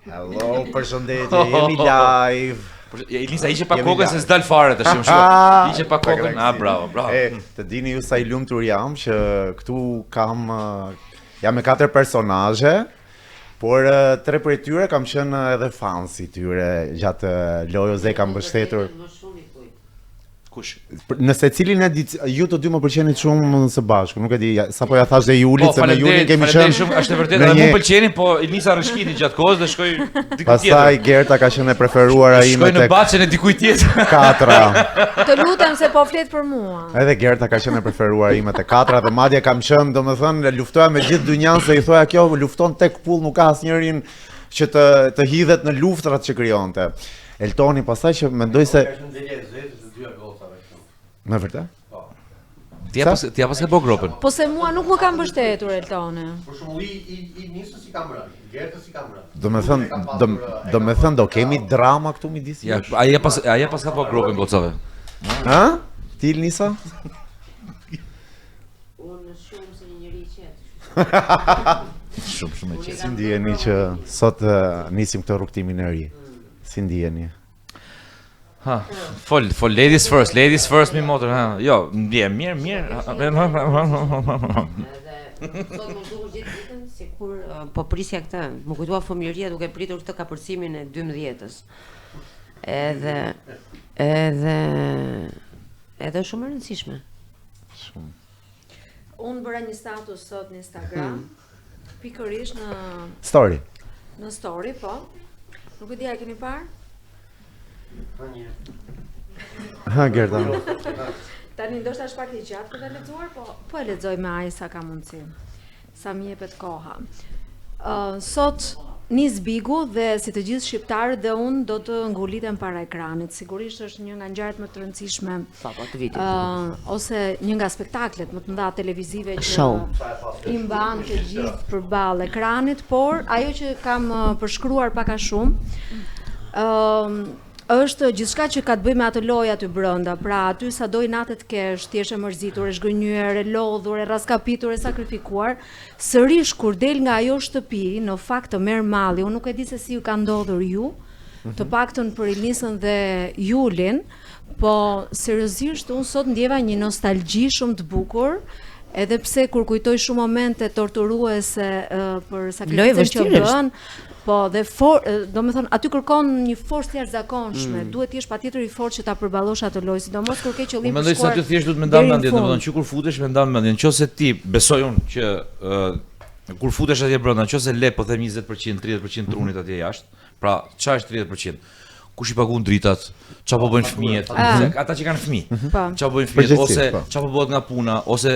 Hello, përshëndetje, jemi live. Elisa, ishe pa kokën se s'dal fare tash, më ishe pa kokën. Bravo. Të dini ju sa i lumtur jam që këtu jam me 4 personazhe, por 3 prej tyre kam qenë edhe fans i tyre gjatë lojës dhe kam mbështetur. Kush? Në secilin ju të dy më pëlqenit shumë së bashku, nuk e di, sapo ja thash dhe Julit se me Julin kemi qenë. Shumë, është e vërtetë, edhe mua pëlqenin, po Elisa rrëshqiti gjatë kohës dhe shkoi diku tjetër. Pastaj Gerta ka qenë e preferuara ime tek. Shkoi në baçën e dikujt tjetër. 4. Të lutem se po flet për mua. Edhe Gerta ka qenë e preferuara ime te 4 dhe madje kam qenë, domethënë, luftoja me gjithë dynjan se i thoja kjo lufton tek pull, nuk ka asnjërin që të hidhet në luftrat që krijonte. Eltoni pastaj që mendoj se me vërtet? Ti apo s'e bë gropën? Po se mua nuk më ka mbështetur Eltone. Për shembull i nisë si kam rënë, Gerta si kam rënë. Domethënë do kemi drama këtu midis. Ja, aja pas ka bë gropën gocave. Ha? Ti Nisa? Unë shumë se një njeri i qetë. Shumë e qetë. Si ndiheni që sot nisim këtë rrugtimin e ri? Si ndiheni? Ha, fol ladies first mi motor, ha. Jo, mirë. Edhe sot më duket gjithë ditën sikur po prisja këtë. Më kujtua fëmijëria duke pritur këtë kapërcimin e 12-s. Edhe shumë e rëndësishme. Shumë. Unë bëra një status sot në Instagram, pikërisht në Story. Në story, po. Nuk e di a keni parë? Ha, Gerta. Tani ndoshta është pak i gjatë për ta lexuar, po e lexoj me aq sa kam mundësi. Sa më jepet koha. Sot nis Bigu dhe si të gjithë shqiptarët dhe unë do të ngulitem para ekranit. Sigurisht është një nga ngjarjet më të rëndësishme. Ose një nga spektaklet më të mëdha televizive që i mban të gjithë përballë ekranit, por ajo që kam përshkruar pak a shumë është gjithçka që ka të bëjë me atë lojë aty brenda. Pra aty sado i natë të kesh, ti je mërzitur, e zgënjur, e lodhur, e raskapitur, e sakrifikuar, sërish kur del nga ajo shtëpi, në fakt të merr malli. Unë nuk e di se si ju ka ndodhur ju, të paktën për Elisën dhe Julin, po seriozisht unë sot ndjeva një nostalgji shumë të bukur. Edhe pse kur kujtoj shumë momente torturuese për sakrificën që bën, po dhe domethënë aty kërkon një forcë jashtëzakonshme, duhet të jesh patjetër i fortë që ta përballosh atë lojë, sidomos kur ke qëllim të shkuar. Mendoj se aty thjesht duhet më ndan mendje, domethënë që kur futesh më ndan mendje, nëse ti besoj unë që kur futesh atje brenda, nëse le po them 20%, 30% trunit atje jashtë, pra çfarë është 30%? Kush i paguan dritat, çfarë po bëjnë fëmijët, ata që kanë fëmijë, çfarë bëjnë fëmijët, ose çfarë po bëhet nga puna, ose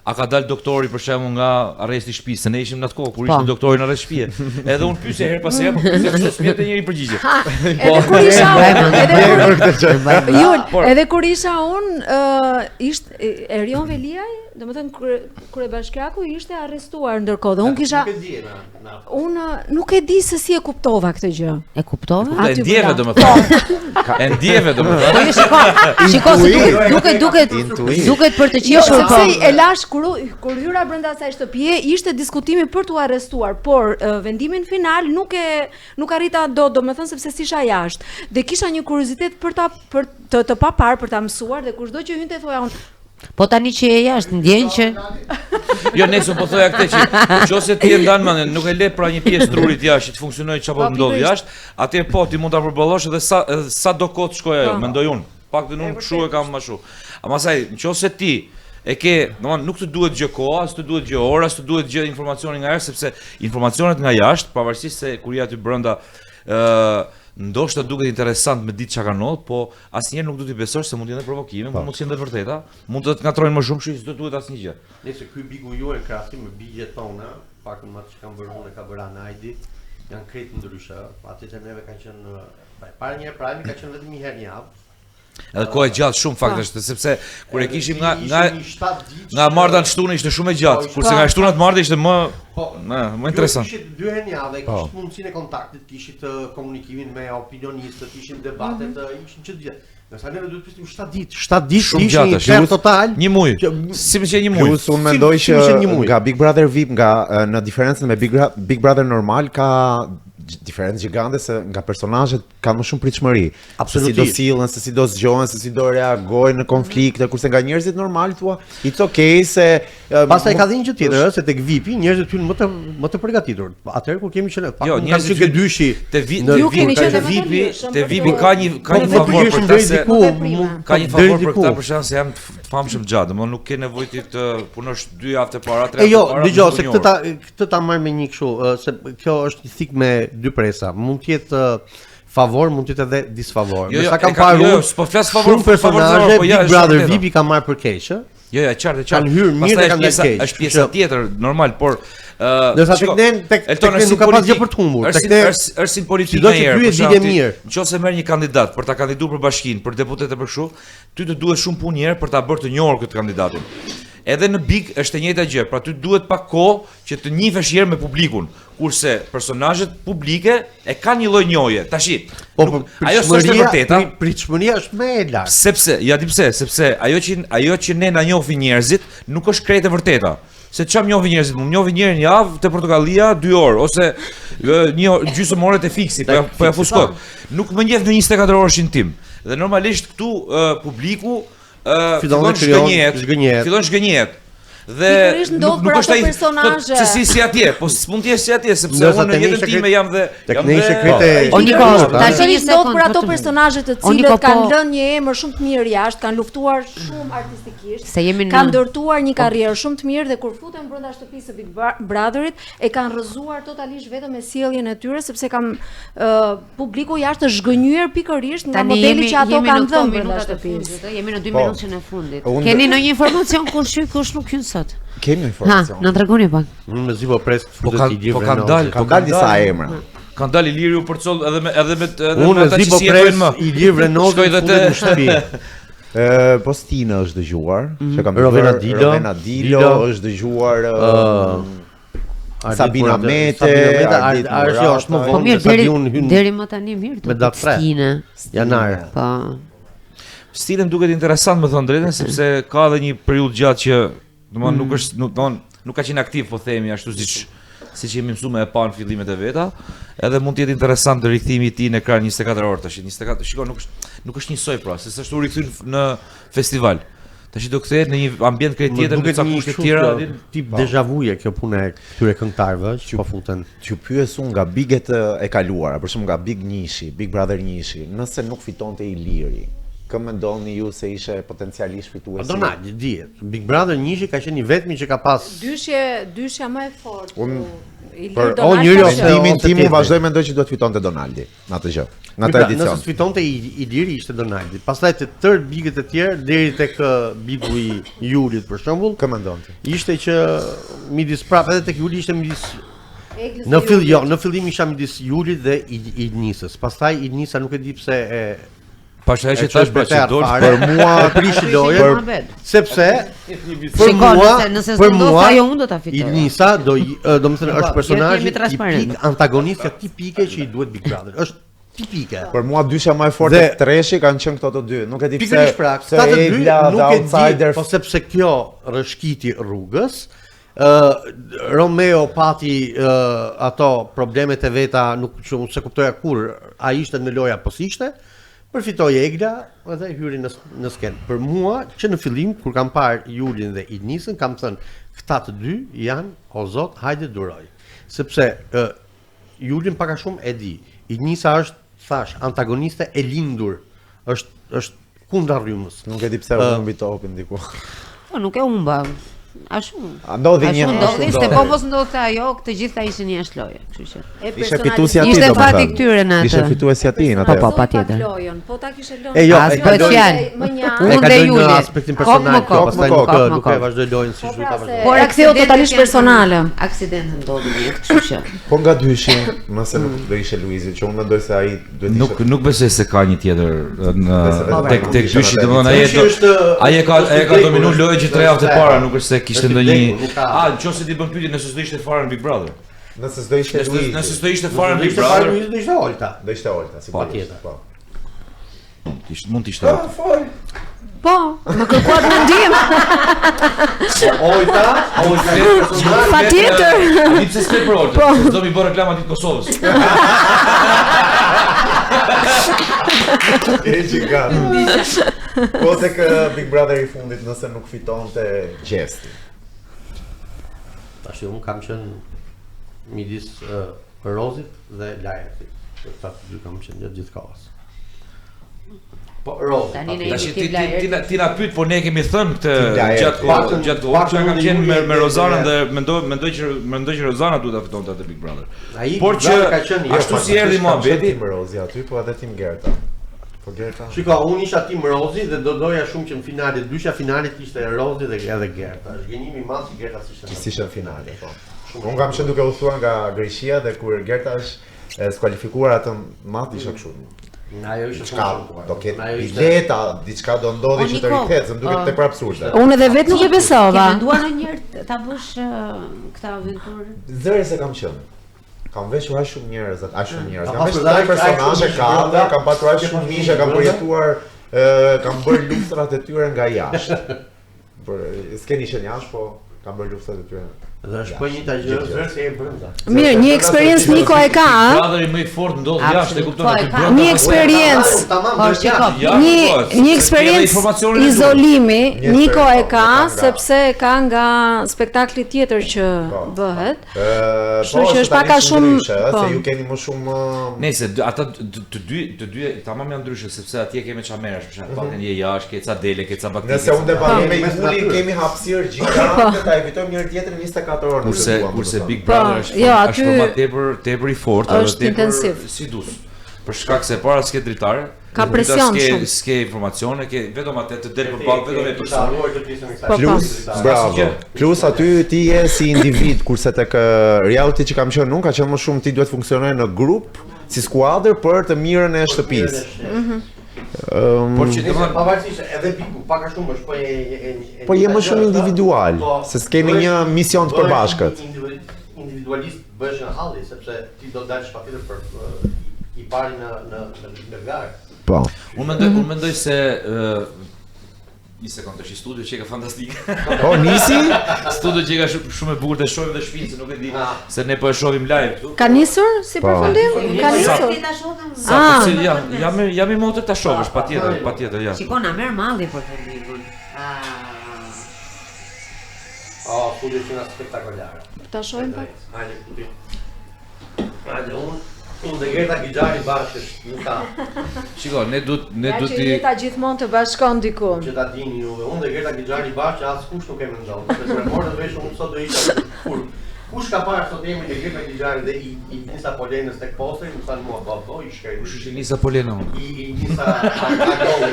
a ka dalë doktori për shembull nga arresti i shtëpisë, se ne ishim në atë kohë kur ishte doktori në arrest shtëpie. Edhe unë pyesja her pas here, pyesja fëmijët e njëri përgjigje. Edhe kur isha edhe kur isha unë ishte Erion Veliaj, domethënë kur e bashkiaku ishte arrestuar ndërkohë dhe unë kisha unë nuk e di se si e kuptova këtë gjë. E kuptova? E ndjeve domethënë. E ndjeve domethënë. Po shiko, duket për të qeshur po. Sepse e lash kur hyra brenda asaj shtëpie ishte diskutimi për t'u arrestuar, por vendimin final nuk arrita domethënë sepse s'isha jashtë. Dhe kisha një kuriozitet për të papar, për ta mësuar dhe kushdo që hynte thoja unë po tani që je jashtë, ndjen që jo nesër po thoja këtë që nëse ti e ndan mendjen, nuk e le pra një pjesë trurit jashtë të funksionojë çapo ndodh jashtë, atëherë po ti mund ta përballosh edhe sa do kohë të shkojë ajo, mendoj unë. Paktën unë kështu e kam më shumë. Amasaj, nëse ti e ke, domethënë nuk të duhet gjë koha, as të duhet gjë ora, as të duhet gjë informacioni nga jashtë, sepse informacionet nga jashtë, pavarësisht se kur je aty brenda, ndoshta duket interesant me ditë çka ka ndodhur, po asnjëherë nuk do t'i besosh se mund të jenë provokime, mund të jenë të vërteta, mund të ngatrojnë më shumë, kështu që s'do duhet asnjë gjë. Nëse ky Bigu ju e krahasim me bigjet tona, pak më atë që kanë bërë unë ka bërë Anajdi, janë krejt ndryshe. Atë që neve kanë qenë para një prajmi ka qenë vetëm një herë në javë. Edhe kohë e gjatë shumë faktesht, sepse kur e kishim nga marrëdha në shtunë ishte shumë e gjatë, kurse nga shtuna të marrëdhë ishte më interesant. Kishit 2 herë në javë, kishit mundësinë e kontaktit, kishit komunikimin me opinionistët, kishin debatet, ishin çdo gjë. Nëse ne duhet të prisnim 7 ditë. 7 ditë shumë gjatë, ishte total. Një muaj. Si më që një muaj. Plus unë mendoj që nga Big Brother VIP, në diferencën me Big Brother normal ka diferencë gjigante se nga personazhet kanë më shumë pritshmëri. Se si Absolutisht. do sillen, se si do zgjohen, se si do reagojnë në konflikte, kurse nga njerëzit normal thua, it's okay se Pastaj ka dhënë gjë tjetër, ëh, se tek VIP njerëzit hyn më të përgatitur. Atëherë kur kemi qenë, Jo, njerëzit që dyshi te Ju keni qenë më të VIP, lirshëm te për VIP të- ka një favor për këtë se ka një deri favor për diku. këtë për shkak se jam të famshëm gjatë, domethënë nuk ke nevojë ti të punosh 2 javë të para, 3 E javë jo, të para. dëgjoj, më se një këtë orë. ta marr me një kështu, se kjo është një thik me dy presa. Mund të jetë favor, mund të jetë edhe disfavor. Jo, jo, Sa kam e ka- parë jo, unë, s'po flas favor, shumë favor, personazhe po ja, Big është Brother vërtetë. VIP ka marrë për keq, ë? Jo, ja, qartë. Kanë hyrë mirë Pastaj dhe kanë dalë keq. është pjesa tjetër, normal, por Ndërsa tek ne nuk ka pas gjë për të humbur. Tek ne është si politika sido që herë. ty e di dhe mirë. Nëse merr një kandidat për ta kandiduar për bashkinë, për deputet e për kështu, ty të duhet shumë punë herë për ta bërë të njohur këtë kandidatin. Edhe në Big është e njëjta gjë, pra ty duhet pak kohë që të njihesh herë me publikun, kurse personazhet publike e kanë një lloj njohje. Tashi, ajo s'është e vërteta. Pritshmëria është më e lartë. Sepse, ja di pse, sepse ajo që ne na njohin njerëzit nuk është krejt e vërteta. Se çam njohin njerëzit, më njohin një herë në javë te Portokallia 2 orë ose gjysmë ore te fiksi, po ja fuskot. Nuk më njeh në 24 orëshin tim. Dhe normalisht këtu publiku fillon zgënjehet. Dhe Pikërisht ndodh për ato personazhe. Se si atje, po s'mund të jesh si atje sepse Ndërsa unë në jetën time jam dhe tek ne sekrete. O Niko, tash një Pikërisht ndodh sekond. për ato vetëm. personazhe të O, Niko, cilët kanë po- lënë një emër shumë të mirë jashtë, kanë luftuar shumë artistikisht, Se jemi në- kanë ndërtuar një karrierë shumë të mirë dhe kur futen brenda shtëpisë së Big Brotherit e kanë rrëzuar totalisht vetëm me sjelljen e tyre sepse kanë publiku jashtë është zhgënjur pikërisht nga modeli që ato kanë dhënë brenda shtëpisë. Jemi në 2 Po. minutën e fundit. Unë- Keni ndonjë informacion kush hyj kush nuk hyn sot? kemi Ha, informacion. na tregoni pak. Unë me zi po pres të Po futet kanë- i gjithë. po kanë dalë. Kanë dalë disa emra. Kanë dalë Iliriu për coll edhe me Unë ata zi që po si pres jetojnë më. i Lir Vrenozën Shkoj dhe futet në te- shtëpi. Po Stina është dëgjuar, që kam Rovena dëgjuar, Dilo. Rovena Dilo është dëgjuar, Sabina Mete, Ardit Arsi është më Po vonë, mirë, sa di unë hyn deri më tani mirë me do datë tre. Stine. janar. Po. Stilem duket interesant me thënë drejtën sepse ka edhe një periudhë gjatë që domethënë nuk është nuk ka qenë aktiv po themi ashtu siç jemi mësuar me e pa në fillimet e veta, edhe mund të jetë interesant rikthimi i tij në ekran 24 orë tash. 24, shikoj nuk është njësoj pra, se s'është u rikthyer në festival. Tash do kthehet në një ambient krejt tjetër me ca kushte të tjera. tip deja vu-je kjo puna e këtyre këngëtarëve që po futen. që pyes unë nga biget e kaluara, për shumë nga Big Njishi, Big Brother Njishi, nëse nuk fitonte Iliri, kë mendoni ju se ishe potencialisht fituesi? Donald dihet. Big Brother Njishi ka qenë i vetmi që ka pas Dyshja më e fortë. Unë- Ilir Për Donald njëri ka ose- qenë. mendimin tim unë tjetri. vazhdoj mendoj që duhet fitonte Donaldi në atë gjë, në atë Nëse edicion. sfitonte Iliri ishte Donaldi. Pastaj të tërë bigët e tjerë deri tek bigu i Julit për shembull, Kë mendonte? ishte që midis prapë edhe tek Juli ishte midis Eglës në e fillim jo, Julit. në fillim isha midis Julit dhe Idnisës. Pastaj Idnisa nuk e di pse e Pastaj që e thash pra që beter dorë fare. Për mua prishi lojën, Mohamed. sepse për Shiko, mua, nëse për s'do mua ajo unë do ta fitoj. Idnisa do të thënë është personazhi jemi transparent. tipik, antagonistja tipike që i duhet Big Brother. Është tipike. Për mua dyshja më e fortë Dhe- e treshi kanë qenë këto të dy. Nuk e di pse. Pikërisht pra, pse këta të dy Egla, nuk the e di, outsider. po sepse kjo rrëshqiti rrugës, Romeo pati ato problemet e veta, nuk që unë se kuptoja kur a ishte në loja po s'ishte, përfitoi Egla dhe hyri në skenë. Për mua, që në fillim kur kam parë Julin dhe Idnisën, kam thënë këta të dy janë o zot, hajde duroj. Sepse Julin paka shumë e di. Idnisa është, thash, antagoniste e lindur. Është kundër rrymës. Nuk e di pse u humbi topin diku. Po nuk e humba. Ashtu. Ndodhi një Ndodhi, se po mos ndodhte ajo, të gjitha ishin jashtë loje, kështu që. Ishte fituesi aty. Ishte domethënë. fati këtyre në atë. Ishte fituesi aty në Po, atë. po, patjetër. Po ta kishe lënë. E jo, As e bëhet kaloi- fjalë. Më një Unë E dhe kaloi Juli. në aspektin Kop personal, më kop, pastaj më nuk kop, më nuk e kop. vazhdoi lojën si Po, duhet ta pra, vazhdoi. se- Por aksidenti totalisht personale. Aksidenti ndodhi një, kështu që. Po nga dyshi, nëse nuk do ishe Luizi, që unë mendoj se ai duhet Nuk besoj se ka një tjetër Besoj tek se tek ishte dyshi në domethënë atë ai e ka dominuar lojën që 3 javë të para, nuk është se kishte Është ndonjë. vdekur, nuk ka- Nëse ti bën pyetje nëse s'do ishte fare në Big Brother. Nëse s'do ishte Luizi. Nëse s'do ishte fare në Big Ishte fare Brother, Luizi, do ishte Olta. Do ishte Olta, sigurisht. Patjetër. Po. mund të ishte. Po, më kërkuat mendim. Ojta, Patjetër. Di pse s'ke për Olta, se do mi bë reklama ditë Kosovës. E gjigat. Po tek Big Brother i fundit nëse nuk fitonte Gjesti. Tash unë kam qenë midis Rozit dhe Lajrit. Këta dy kam qenë gjatë gjithë kohës. Po Rozi. Tash ti na pyet, po ne kemi thënë këtë gjatë kohës që kam qenë me Rozanën dhe mendoj që Rozana duhet ta fitonte atë Big Brother. Por që ashtu si erdhi mohabeti, Tim Rozi aty, po edhe Tim Gerta. Po Gerta. Shiko, unë isha Tim Rozi dhe do doja shumë që në finalet, dysha finalet ishte Rozi dhe edhe Gerta. Është gënjimi i madh që Gerta Ishte në finale, po. Unë kam qenë duke u thua nga Greqia dhe kur Gerta është skualifikuar atë madh isha kështu. Ajo ishte Diçka do ketë bileta, diçka do ndodhi që të rikthehej, më duket tepër absurde. Unë edhe vetë nuk e besova. Ke menduar ndonjëherë ta bësh këtë aventurë? Zëri se kam qenë. Kam veshur aq shumë njerëz, Kam veshur tre personazhe, kam patur aq shumë mishe, kam përjetuar, kam bërë luftrat e tyre nga jashtë. Por s'keni qenë jashtë, po kam bërë luftrat e tyre. Dhe është po një gjë vërse e brenda. Mirë, një eksperiencë Niko e ka, a? Brotheri më i fortë ndodh jashtë, e kupton aty brenda. Një eksperiencë. Një eksperiencë izolimi Niko e ka sepse ka nga spektakli tjetër që bëhet. Kështu që është pak a shumë, se ju keni më shumë Nëse ata të dy tamam janë ndryshe sepse atje kemi çamerësh, për shembull, paktën je jashtë, ke ca dele, ke ca bakterje. Nëse unë debatoj me Juli, kemi hapësirë gjigante ta evitojmë njëri tjetrin 24 orë. Kurse Big Brother është format tepër i fortë, është intensiv. Si dus. Për shkak se para s'ke dritare, ka presion shumë. S'ke informacione, ke vetëm atë të del përballë vetëm me person. Plus, bravo. Plus aty ti je si individ, kurse tek reality që kam qenë unë ka qenë më shumë ti duhet funksionoj në grup, si skuadër për të mirën e shtëpisë. Por që pavarësisht edhe Biku pak a shumë është po je më shumë individual, se s'keni një mision të përbashkët. Individualist bëhesh në halli sepse ti do dalësh patjetër për i pari në garë. Po. Unë mendoj se një sekond të shi studio që e ka fantastike. Po, nisi? Studio që e ka shumë e bukur të shohim dhe shpinë, se nuk e di se ne po e shohim live këtu. Ka nisur si përfundim? Ka nisur? Jam i motë ta shohësh, patjetër, ja. Shikon, na merr malli për fillimin. Studio që nga spektakolare. Ta shohim pak. Hajde, unë dhe Gerta Gixhari bashkë nuk ka. Shiko, ne du që jeta gjithmonë të bashkon dikun. Që ta dini juve, unë dhe Gerta Gixhari bashkë askush nuk e mendon. Sepse me morë vesh unë sot do isha kur kush ka parë sot emrin e Gerta Gixhari dhe i Nisa Polenës tek posteri, më thanë mua po i shkrej. Kush është Nisa Polena? I Nisa Agolli.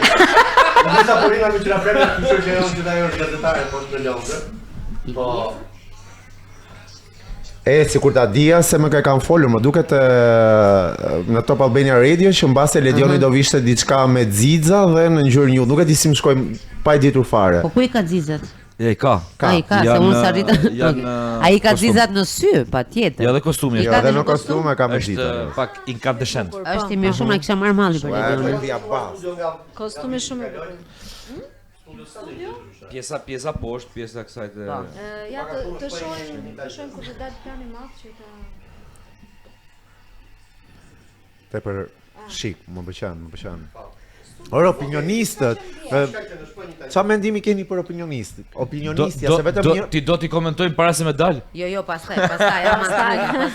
Nisa Polena më qëra preme, kështu që ajo që ajo është gazetare poshtë në Londër. Po sikur ta dija se më kanë folur, më duket në Top Albania Radio që mbase Ledioni do vishte diçka me xixa dhe në ngjyrë njull. Nuk e di si më shkojmë pa i ditur fare. Po ku i ka xixat? Ja, i ka. Ai ka, se unë sa rritën. Ai ka xixat në sy, patjetër. Ja, dhe kostumi. Ja, dhe në kostume ka me xixa. Është pak incandescent. Është i mirë shumë, ai kisha marrë malli për Ledionin. Kostumi shumë i bukur. Pjesa poshtë, pjesa kësaj të... Ja, të shohim kur të dalë plani madh që ta... Tepër shik, më pëlqen. Ora, opinionistët, qa mendimi keni për opinionistët? Opinionistja, se vetëm një... Ti do t'i komentojmë para se me dalë? Jo, pastaj.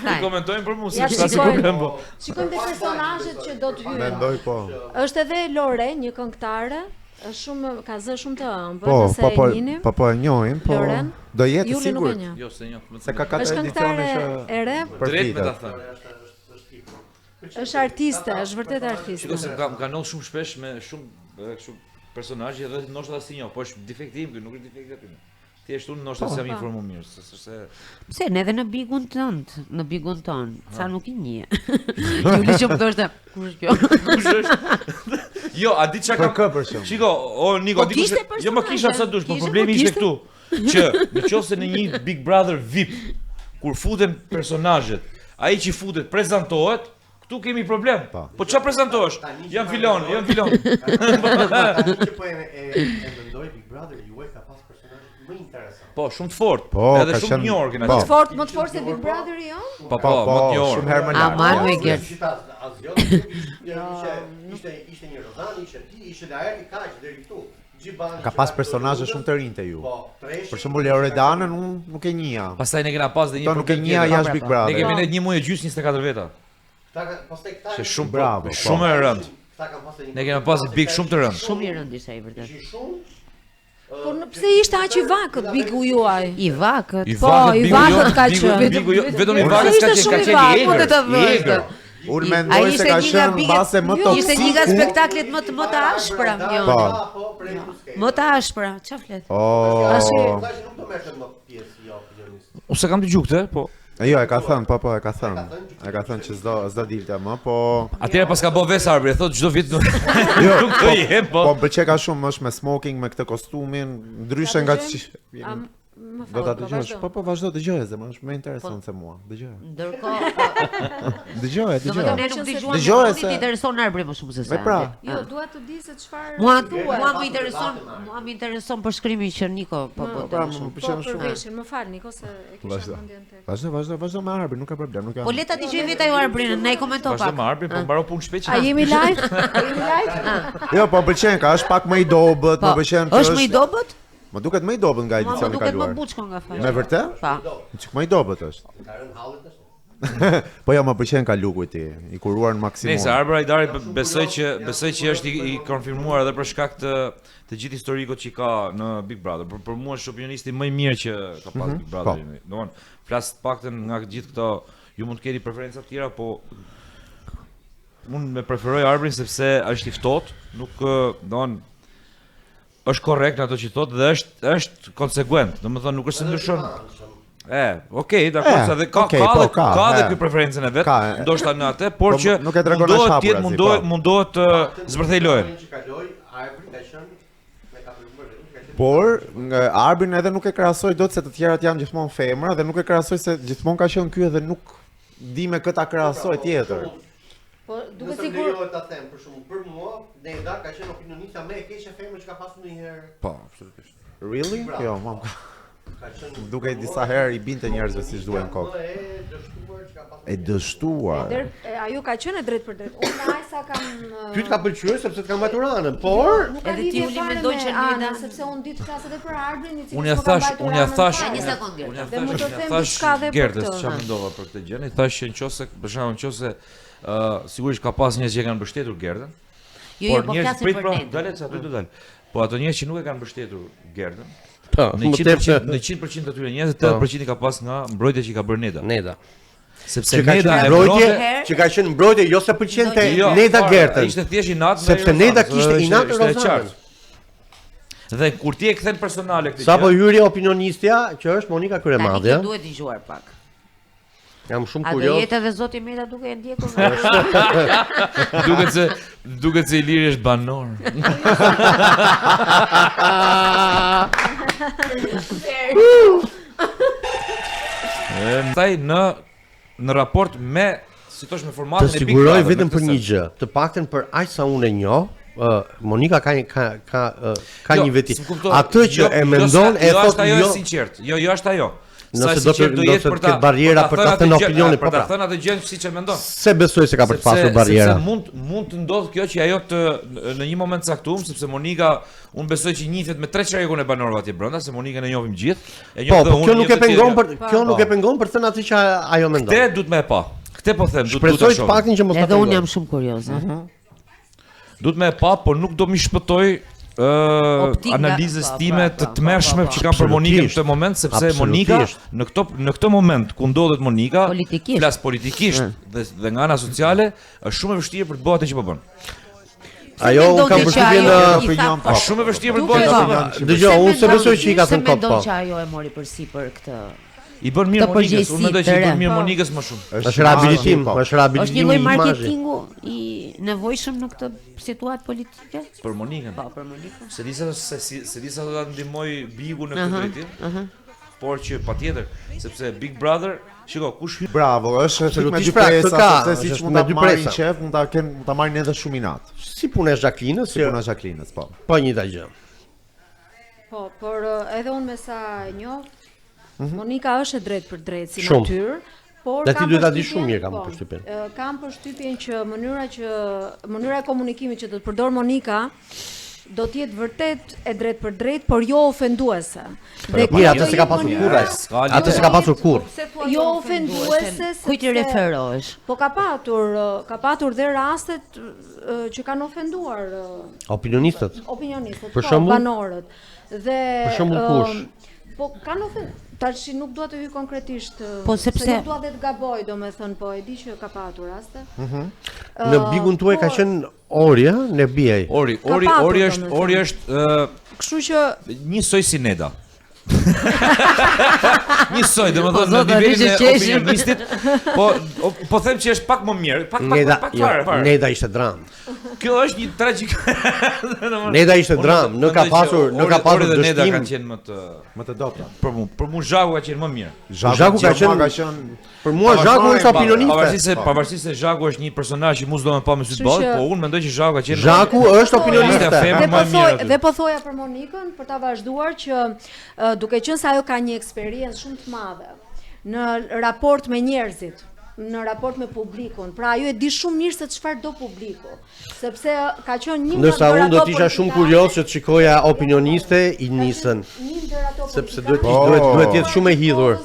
Ti komentojmë për mu, se s'ka si problem, po. Shikojmë te personazhet që do të hyjnë. Mendoj po. Është edhe Lore, një këngëtare, ka zë shumë të ëmbël, nëse e njihnim. Po e njohim, po. Do jetë sigurt. Jo, se njoh. Se ka 4 edicione që e re, drejt me ta thënë. është artiste, është vërtet artiste. Shiko se më ka ndodhur shumë shpesh me shumë kështu personazhe dhe ndoshta si njoh, po është defektim, nuk është defekt aty. Thjesht unë ndoshta s'jam informuar mirë, se pse ne edhe në bigun ton, sa nuk i njeh. Juli që më thoshte, kush kjo? Kush është? Jo, a di çka ka për shkak. Shiko, Niko, di kush. Jo më kisha sa dush, por problemi ishte këtu, që nëse në një Big Brother VIP kur futen personazhet, ai që futet prezantohet, Këtu kemi problem. Po çfarë prezantohesh? Jam filon. Tani që po e mendoj Big Brother juaj ka pas personazhe më interesant. Po, shumë të fortë. Po, edhe ka shumë qenë- të njohur kena po. qenë. Më të fortë se Big Brotheri jon? Po, më të njohur. Shumë herë më A, ma lart. me Gert. Ishte një Rozani, ishte ti, ishte Daeli kaq deri këtu. Gjibani. Ka pas personazhe shumë të rinj te ju. Po, Treshi. Për shembull Loredanën unë nuk e njihja. Pastaj ne kena pas dhe një Kto nuk e njihja tjetër. jashtë Big Ne Brother. kemi ne 1 muaj e gjysmë 24 veta. Pastaj këta. Që shumë Bravo, po. shumë e rënd. Këta kanë pasur një. Ne kemi pas Big shumë të rënd. Shumë i rënd ishte ai vërtet. Ishin shumë. Po pse ishte aq i vakët Bigu juaj? I vakët. Po, i vakët ka qenë. Vetëm i Bigu vakët ishte ka qenë, shumë ka i qenë vakët, i po të të egër. vërtetë. Unë Ai mendoj se ishte ka një nga qenë base më toksike. Ishte një nga spektaklet më të ashpra, jo. Po. Më të ashpra, ç'a flet? Oh. Tash nuk do merrem më pjesë jo opinionist. Ose kam dëgju këtë, po. Jo, e ka thënë, po, e ka thënë. E ka thënë që s'do dilte më, po Atëherë pas ka bë ves arbri, e thotë çdo vit nuk Jo, nuk do jem, po po. më pëlqej ka shumë është me smoking, me këtë kostumin, ndryshe nga Më do ta fal, dëgjosh. Po, vazhdo dëgjoj zemra, është më interesant se mua. Dëgjoj. Ndërkohë, Dëgjoj. domethënë ne nuk dëgjuam, Dëgjoj nuk se- i intereson arbri më shumë se sa. Me pra. Jo, dua të di se çfarë Mua thuaj. mua më intereson përshkrimi që Niko po Pra, bëte. më Po pëlqen shumë. përveshin, më fal Niko se e kisha Vazhdo. mendjen tek. Vazhdo me arbin, nuk ka problem, nuk ka. Po le ta dëgjoj vetë ajo arbrin, ne i komento Vazhdo pak. me arbrin, po mbaro punë shpejt. A jemi live? A jemi live? Jo, po më pëlqen, ka është pak më i dobët, më Po, pëlqen. është më i dobët? Më duket më i dobët nga Mua më edicioni i duket më kaluar. buçko nga faqja. Me vërtet? Pa. Çik më i dobët është. Ka rënë halli tash. Po jo, më pëlqen ka luku i tij, i kuruar në maksimum. Nëse Arbra Hajdari besoj që është i konfirmuar edhe për shkak të gjithë historikut që ka në Big Brother. Për mua është opinionisti më i mirë që ka pas Big Brother. Domthon, flas të paktën nga gjithë këto, ju mund të keni preferenca të tjera, po unë me preferoj Arbrin sepse është i ftohtë, nuk domthon është korrekt në ato që thotë dhe është konsekuent. Domethënë nuk është se ndryshon. Okej, dakor, se edhe ka edhe ky preferencën e vet, ndoshta në atë, por që nuk e tregon as hapur. Mundohet të zbërthej lojën. Që kaloi, arbri ka qenë me kapitull vetëm. Por nga Arbin edhe nuk e krahasoj dot se të tjerat janë gjithmonë femra dhe nuk e krahasoj se gjithmonë ka qenë ky edhe nuk di me këtë ta krahasoj tjetër. Po duket Nëse sikur lejohet ta them, për shembull, për mua, Neda ka qenë opinionista më e keqe femër që ka pasur ndonjëherë. Po, absolutisht. Really? Jo, mam. Ka qenë Duke disa herë i binte njerëzve si duhen kokë. Më e dështuar që ka pasur. E dështuar. ajo ka qenë e drejt për drejt. Unë ai sa kam Ty të ka pëlqyer sepse të ka mbajtur anën, por nuk ka Edhe ti lidhje uli fare mendoj me që Ana, Neda- sepse unë di të flas edhe për Arbrin, i cili Unë ja s'më ka thash, mbajtur unë ja anën thash, fare. Një sekondë, Gert. unë ja Dhe më të thash, them thash diçka edhe për Gertës këtë. çfarë mendova për këtë gjë. I thash që nëse për shembull nëse sigurisht ka pas njerëz që e kanë mbështetur Gertën. Jo, po flasim për pra, Neda. dalet sa aty do dal. Po ato njerëz që nuk e kanë mbështetur Gertën, po, në 100% atyre njerëzve 80% i ka pas nga mbrojtja që i ka bërë Neda. Neda. Sepse Që ka Neda qenë e mbrojtje, mbronte. që ka qenë mbrojtje jo se pëlqente Jo, Neda fare, Gertën. Ishte thjesht i natë. Sepse Neda kishte i natë Rozanën. Dhe kur ti e kthen personale këtë Sapo hyri opinionistja që është Monika Tani Kryemadja. kjo duhet dëgjuar pak. Jam shumë A do kurioz. jetë edhe zoti Meta duke e ndjekur? duket se Iliri është banor. Staj në raport me si thosh me Të formatin e Big siguroj Brother, vetëm me për këtë një sens. gjë, të paktën për aq sa unë e njoh, Monika ka Jo, një veti. s'm kuptoj. Atë që Jo, e mendon e jo thotë është ajo jo. e sinqert. Jo është ajo. Nëse do të ketë barriera për ta thënë opinionin, për ta thënë atë gjë siç e mendon. Se besoj se ka për të pasur barriera. Sepse mund të ndodh kjo që ajo të në një moment caktuar, sepse Monika, unë besoj që njihet me 3 çarkun e banorëve atje brenda, se Monikën e njohim gjithë. E Po, njoh po kjo nuk e pengon për kjo nuk e pengon për të thënë atë që ajo mendon. Këtë duhet më e pa. Këtë po them, duhet ta Shpresoj të shoh. paktën që mos ta Edhe unë pengon. jam shumë kurioze. Duhet më e pa, por nuk do mi shpëtoj Optika, analizës po, time po, të po, tmerrshme po, po. që kam për Monikën në Absolutisht. këtë moment, sepse Monika Absolutisht. në këtë moment ku ndodhet Monika, Politikisht. flas politikisht dhe nga ana sociale, është shumë e vështirë për të bëhet atë që po bën. Ajo unë kam përshtypjen Është shumë e vështirë për të bëhet atë që po bën. Dëgjoj, unë se besoj që i ka thënë kot po. Që ajo e mori përsipër këtë. I bën mirë Të Monikës, unë mendoj që i përgjegjësi bën mirë të re. Monikës më shumë. Është rehabilitim, është Është një rehabilitim lloj i imazhit. marketingu i nevojshëm në këtë situatë politike? Për Monikën. Po, për Monikën. Se di sa do ta ndihmoj Bigu në këtë drejtim. por që patjetër, sepse Big Brother, shiko, kush hyn Bravo, është me Absolutisht, dy pra, presa, këtë ka, sepse siç është mund me ta dy marrin presa. qef, mund ta marrin edhe shumë inat. Si puna e Jacqueline-s, Si puna e Jacqueline-s, po. po një ta gjë. Po, por edhe unë me sa e njoh, Monika është e drejtë për drejtë si Shumë. natyrë, por Dhe ti kam duhet ta di përshtypjen- shumë mirë, kam po, përshtypjen. Kam përshtypjen që mënyra e komunikimit që do të përdor Monika do të jetë vërtet e drejtë për drejtë, por jo ofenduese. Dhe Mirë, atë do se ka jetë pasur mënyra- kurrë. Atë se ka pasur kurrë. Jo ofenduese, Kujt i sepse- referohesh? Po ka patur dhe rastet që kanë ofenduar Opinionistët. opinionistët, Për po, shembull? banorët. Dhe Për shembull kush? Po kanë ofenduar. Tash nuk dua të hyj konkretisht. Po, se sepse- nuk dua të gaboj, domethënë, po e di që ka patur raste. Në bigun tuaj ka qenë Orja, ne bijej. Ori patur, është domethënë. Ori është Kështu që njësoj si Neda. Njësoj, domethënë në zota, nivelin e rishë qeshim. opinionistit, po them që është pak më mirë, pak Neda, fare. Neda ishte dram. Kjo është një tragjik. Neda ishte dram, nuk ka pasur Ori dhe Neda dështim. kanë qenë Më të dobta. për mu Zhaku ka qenë më mirë. Zhaku ka qenë- Për mua Zhaku është opinioniste. Pavarësisht se Zhaku është një personazh që mu s'do me pa me sy të Kështu ballë, që- po unë mendoj që Zhaku ka qenë Zhaku është opinioniste. Ishte femër më mirë aty. Dhe po thoja për Monikën për ta vazhduar që duke qenë se ajo ka një eksperiencë shumë të madhe në raport me njerëzit, në raport me publikun. Pra ajo e di shumë mirë se çfarë do publiku, sepse ka qenë një Ndërsa ndër unë do ato të isha shumë politikanë- kurioz që të shikoja opinioniste i ka nisën, qenë një ndër ato sepse politikanë duhet të jetë shumë e hidhur.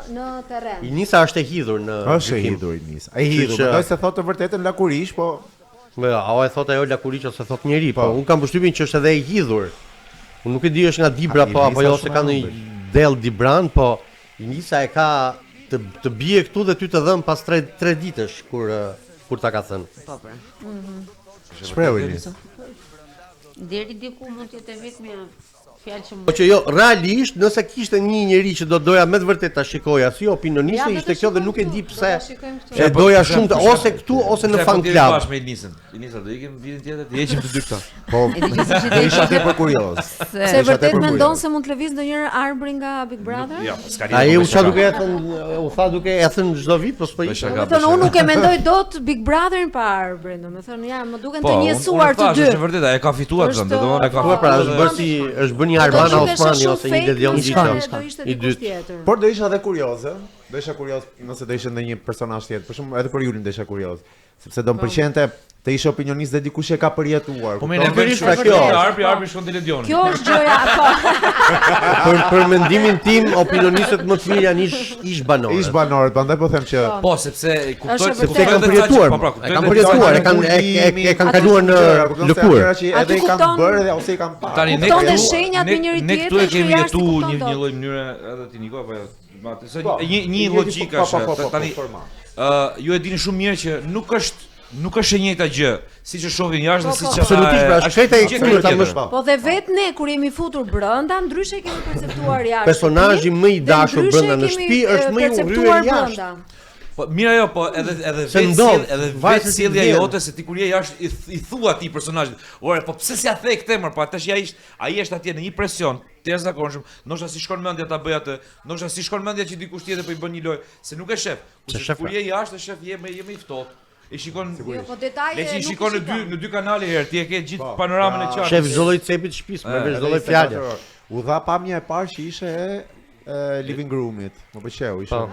në terren. I nisa është e hidhur në Është e gjykim. hidhur i nis. Ai hidhur, që- mendoj se thotë të vërtetën lakurish, po A e thot ajo lakuriç ose thot njeri, po unë kam përshtypjen që është edhe e hidhur. Unë nuk e di është nga Dibra po apo jo, se ka një del Dibran, po i nisa e ka të bie këtu dhe ty të dhëm pas 3 ditësh kur ta ka thënë. Po pra. shprehu i nis. Deri diku mund të jetë vetëm fjalë që Po që jo, realisht, nëse kishte një njeri që do doja me të vërtet ta shikoja si opinioniste, ishte kjo dhe nuk e di pse. E doja shumë ose këtu ose në fan club. Bashkë me Inisën. Inisa do ikim vitin tjetër, të heqim të dy këta. Po, e di që si do isha tepër kurioz. Se Isha vërtet tepër mendon kurioz. se mund të lëviz ndonjëherë arbri nga Big Brother? Jo, s'ka Ai u tha duke e thënë, u tha duke e thënë çdo vit, po s'po ishte. Ka Domethënë unë nuk e mendoj dot Big Brotherin pa arbrin, domethënë ja, më duken të njësuar të dy. Është vërtet, ai ka fituar Është- zënë, domethënë e ka Po pra, është fituar. bërë si është bërë një Arbana Osmani ose një Dedion Do Gjita. ishte I dikush dytë. tjetër. Por do isha edhe kurioze. Do isha kurioz nëse do ishte ndonjë personazh tjetër. Për shembull, edhe për Julin do isha kurioz, sepse do më pëlqente të ishe opinionist dhe dikush e ka përjetuar. Po kupton? më në Natyrisht, vend pra, kjo. Arbi shkon te Ledioni. Kjo është gjëja, po. Për mendimin tim, opinionistët më të mirë janë ish banorët. Ish banorët, prandaj po them që Po, sepse kuptoj Është se vërtet. E kanë përjetuar, Po pra, e kanë kuptoj përjetuar, dhe- e kanë Aty kaluar në kupton se lëkurë. atëra që edhe Aty i kanë kupton- bërë dhe ose i kanë parë. Tani ne Kupton dhe këtu shenjat me njëri ne këtu e tjetrin, kemi që jashtë jetu kupton një dot. lloj mënyre edhe ti Niko apo jo. Se Po, një logjik është. Tani ju e dini shumë mirë që nuk është e njëjta gjë, siç e shohin jashtë dhe siç Absolutisht, pra, shkreta e këtyre ta mësh. Po dhe vetë ne kur jemi futur brenda, ndryshe kemi perceptuar jashtë. Personazhi më i Dhe dashur ndryshe brenda në kemi, shtëpi është më i perceptuar urryer jashtë. brenda. Po mirë ajo, po edhe Se vetë ndodh, edhe varet vetë se si sjellja vjen. jote se ti kur je jashtë i thua atij personazhit. Ore, po pse si ja the këtë emër? Po tash ai është atje në një presion të jashtëzakonshëm. Ndoshta si shkon mendja ta bëj atë, ndoshta si shkon mendja që dikush tjetër po i bën një lojë, se nuk e shef. Kur je jashtë, e shef je më i ftohtë. I shikon Jo, po detaje Le që i nuk shikon në dy kanale herë, ti e ke gjithë panoramën e qartë. Shef çdo lloj cepit shtëpisë, me veç çdo lloj fjalë. U dha pamja e parë që ishe e living roomit. Më pëlqeu, ishe. Po.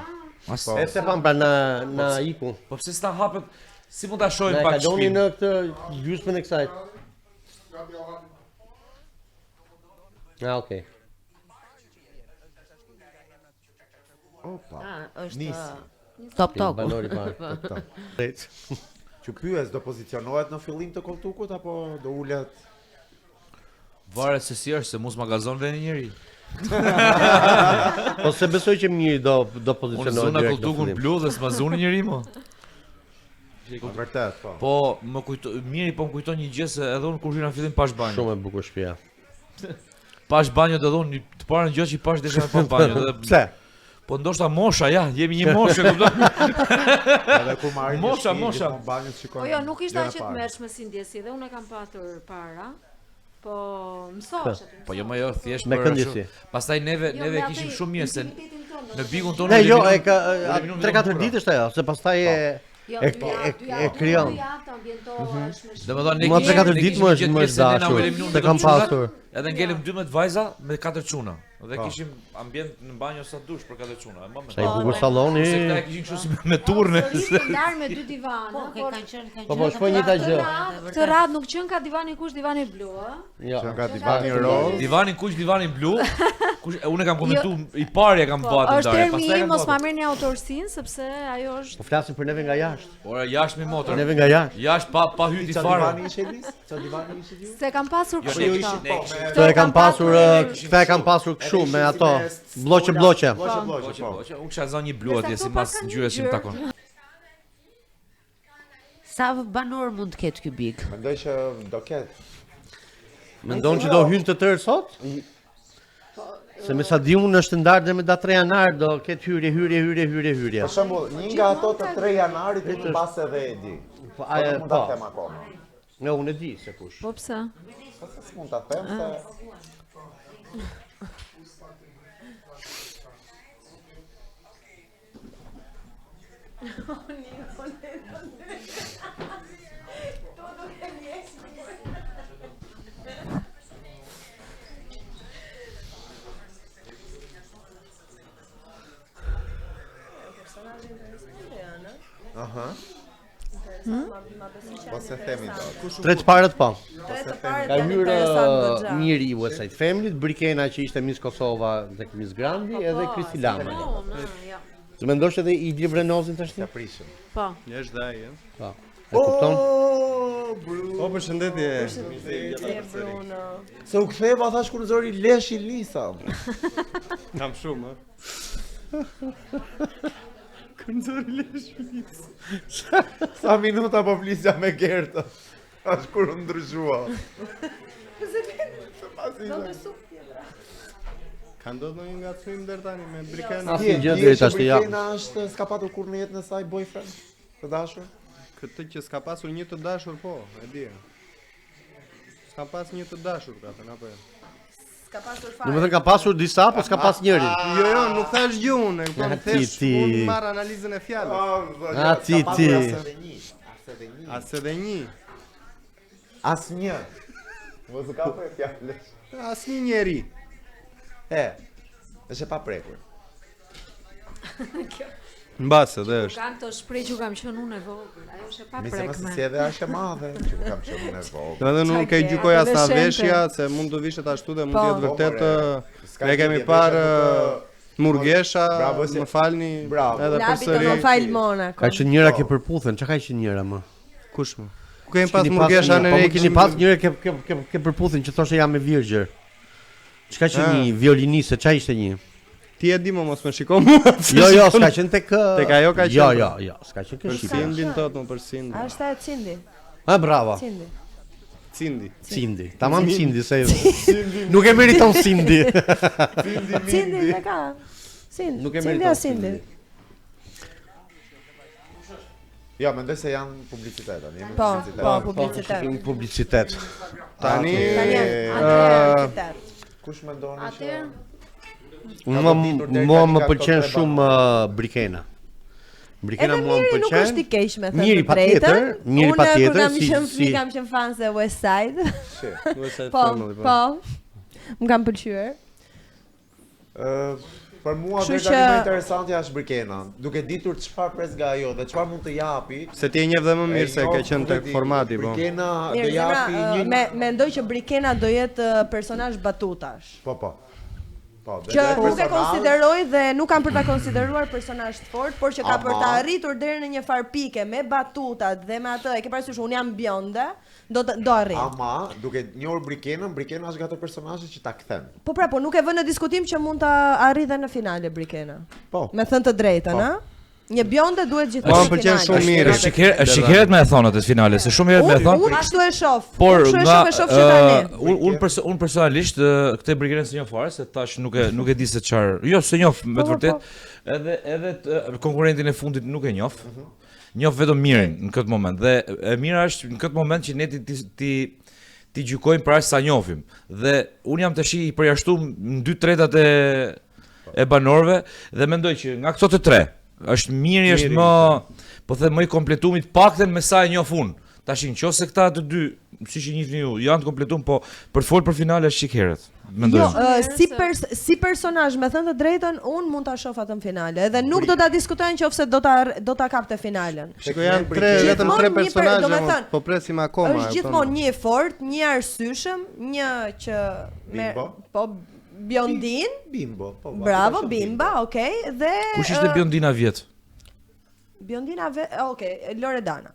Po. E se pam pra na iku. Po pse s'ta hapet? Si mund ta shohim Na e pak kaloni shtëpinë? në këtë gjysmën e kësaj. Okay. Opa. është Nis. top top. Banori parë. Drejt. Që pyes do pozicionohet në fillim të koltukut apo do ulet? Varet se si është, se mos magazon vënë njëri. Po se besoj që mirë do Unë pozicionohet zona direkt në kultukun fillim. blu dhe s'ma zuni njëri mo. Vërtet, po. Po, më miri po më kujton një gjë se edhe unë kur hyra në fillim pash banjë. Shumë e bukur shtëpia. Pash banjë do thonë të parën gjë që i pash desha me pa banjë. Pse? Po ndoshta mosha, ja, jemi një moshë, kupton? Edhe kur marrin Mosha. Banjës shikon. Po jo, nuk ishte gjëra aq e parë. tmerrshme si ndjesi, dhe unë e kam patur para. Po, mësosh. Po jo më jo thjesht Me për këndje ashtu. si. Pastaj neve kishim shumë mirë se në bigun tonë Ne jo, eliminuam- e ka eliminuam 3-4 vetëm ditë është ajo, se pastaj Jo, e krijon. të ambientohesh me Domethënë ne Ma kishim 3-4 ne ditë kishim më gjetë është pjesë se ne na dashur. eliminuan Se vetëm kam çunat, pasur. Edhe ngelëm 12 vajza me 4 çuna. Dhe Po. kishim ambient në banjo sa dush për 4 çuna. E më Sa i bukur salloni. Se këta e kishin kështu si me turne. ndar me 2 divane. Po, kanë qenë Po, shpoj një ta gjë. Këtë radhë nuk qen ka divani kush, divani blu, ë? Jo. Që nga divani roz. Divani kuq, divani blu. Unë kam komentu i pari e kam Po, bëhat është ndarje. termi im, mos ma merrni autorsinë sepse ajo është Po flasim për neve nga jashtë. Ora jashtë mi motor. Neve nga jashtë. Jashtë pa hyti Qa fare. divani ishe Lis? Qa divani ishe ju? se kam pasur Jo, kështu ne këto. kishim- ne kishim- Këto e kam pasur, këta e kam pasur kështu me ato bloqe. Bloqe, Boqe, po. boqe. Unë kisha zënë një blu Ndërsa atje këto si mas pak kanë ngjyre si më ngjyrë. takon. Sa banor mund të ketë ky big? Mendoj që do ketë. Mendon që do hynë të tërë sot? Se me sa di unë është ndarë dhe me da 3 janar do ketë hyrje. Për shembull, një nga ato të 3 janarit unë mbas edhe e di. Po Po ajo nuk mund ta po. them akoma. Ne unë e di se kush. Po pse? Po se s'mund ta them se aha. Po se themi do. Tre të parët po. Parët Ka janë hyrë interesant goxha. njëri i West Side Family, Brikena që ishte Miss Kosova dhe Miss Grandi edhe Kristi Lama. Ja. Të mendosh edhe i Vrenozin tash? Ja prishim. Po. Jesh daj, ja. Po. E kupton? O, përshëndetje. Bruno. Se u ktheva thash kur zori lesh i Lisa. Kam shumë, ë. Këndori lesh Filiz. Sa minuta po flisja me Gerta. Tash kur u ndryshua. Ka ndodhur ndonjë ngacmim deri tani me Briken? Asnjë gjë deri tash ja. Brikena është s'ka patur kur në jetën e saj boyfriend të dashur. Këtë që s'ka pasur një të dashur, po, e di. S'ka pas një të dashur, ka thënë apo jo? Ska pasur Do fare. të thënë ka pasur disa, po s'ka pas njëri. Jo, nuk thash gjë unë, e kupton, Ja, thash ti. unë marr analizën e fjalës. A, ti. As edhe një. Asnjë. Mos ka për fjalës. Asnjë njeri. Është e paprekur. Mbase dhe është. Kam të shpreh që kam qenë unë e vogël. Ajo është e Mi se mos si paprekme. edhe është e madhe, që kam qenë unë e vogël. Domethënë nuk e ke, gjykoja sa adoleshente. veshja se mund të vishet ashtu dhe mund Po. të jetë vërtet S'ka ne kemi lidhje, parë veshja Murgesha, Bravo, se- më falni, Bravo. edhe Labi të përsëri. më fal Monaco. Ka qenë njëra ke përputhen, çka ka qenë njëra më? Kush më? Ku kemi pas Murgesha në po ne keni pas njëra ke përputhen që thoshe jam me virgjër. Çka që një violiniste, çka ishte një? Ti e di më mos më shiko mua. Jo, s'ka qenë tek Tek ajo ka Jo, qenë. jo, s'ka qenë ke Për Shqipëri. Sindin tot, më për Sindin. A është ajo Cindi? Ah, bravo. Cindi. Cindi. Cindi. Tamam Cindi se nuk e meriton Cindi. Cindi e ka. Cindi. Nuk e Cindi meriton o Cindi? Jo, mendoj se janë publicitet tani. jemi Po, publicitet. po, Po, publicitet. kemi publicitet. Tani Tani ë, Andrea Kush mendoni që Atëherë Mua më pëlqen shumë Brikena. Brikena Edhe mua më Miri nuk pëlqen. është i keq me thënë Miri të drejtën. patjetër, Miri Unë patjetër, kur kam si- qenë si- fëmijë kam qenë fan se West Side. West Side Po, Family, po. po. Më kam pëlqyer. për mua Kështu vetë që- më interesante është Brikena, duke ditur çfarë pres nga ajo dhe çfarë mund të japi. Se ti e njeh dhe më mirë se ke qenë tek formati, po. Brikena do Mirë, japi një mendoj që Brikena do jetë personazh batutash. Po. Po, dhe Që do jetë nuk e personazh- konsideroj dhe nuk kam për ta konsideruar personazh të fortë, por që ka për ta Ama- arritur deri në një farë pike me batutat dhe me atë, e ke parasysh unë jam bjonde, do arrit. Ama, duke njohur Brikenën, Brikena është nga ato personazhe që ta kthen. Po pra, po nuk e vë në diskutim që mund ta arrijë dhe në finale Brikena. Po. Me thënë të drejtën, Po. a? Një bjonde duhet Po, gjithmonë më pëlqen shumë mirë. Është herët me e thonë atë finale, se shumë herët me e thonë. Unë ashtu e shoh. Por Unë nga shoh që tani. unë personalisht këtë Brikenën se njoh fare se tash nuk e di se çfarë. Jo, se njoh me të Po, vërtet. po. Edhe konkurrentin e fundit nuk e njoh. Njoh vetëm Mirin në këtë moment dhe e mira është në këtë moment që ne ti ti gjykojmë për aq sa njohim. Dhe unë jam tash i përjashtuar në 2/3 e banorëve dhe mendoj që nga këto të tre është miri është më, po them më i kompletuar të paktën me sa e njoh unë. Tash nëse këta të dy, siç e njihni ju, janë të kompletuar, po për të folur për finale është çik herët. Mendoj. Jo, si personazh, me thënë të drejtën, unë mund ta shoh atë në finale, edhe nuk do ta diskutoj nëse do ta kapte finalen. Shiko, janë vetëm tre personazhe, po presim akoma. Është gjithmonë një i fortë, një arsyeshëm, një që po Biondin. Bimbo, po. Bravo, Bimba, okay, dhe Kush ishte Biondina vjet? Biondina Loredana.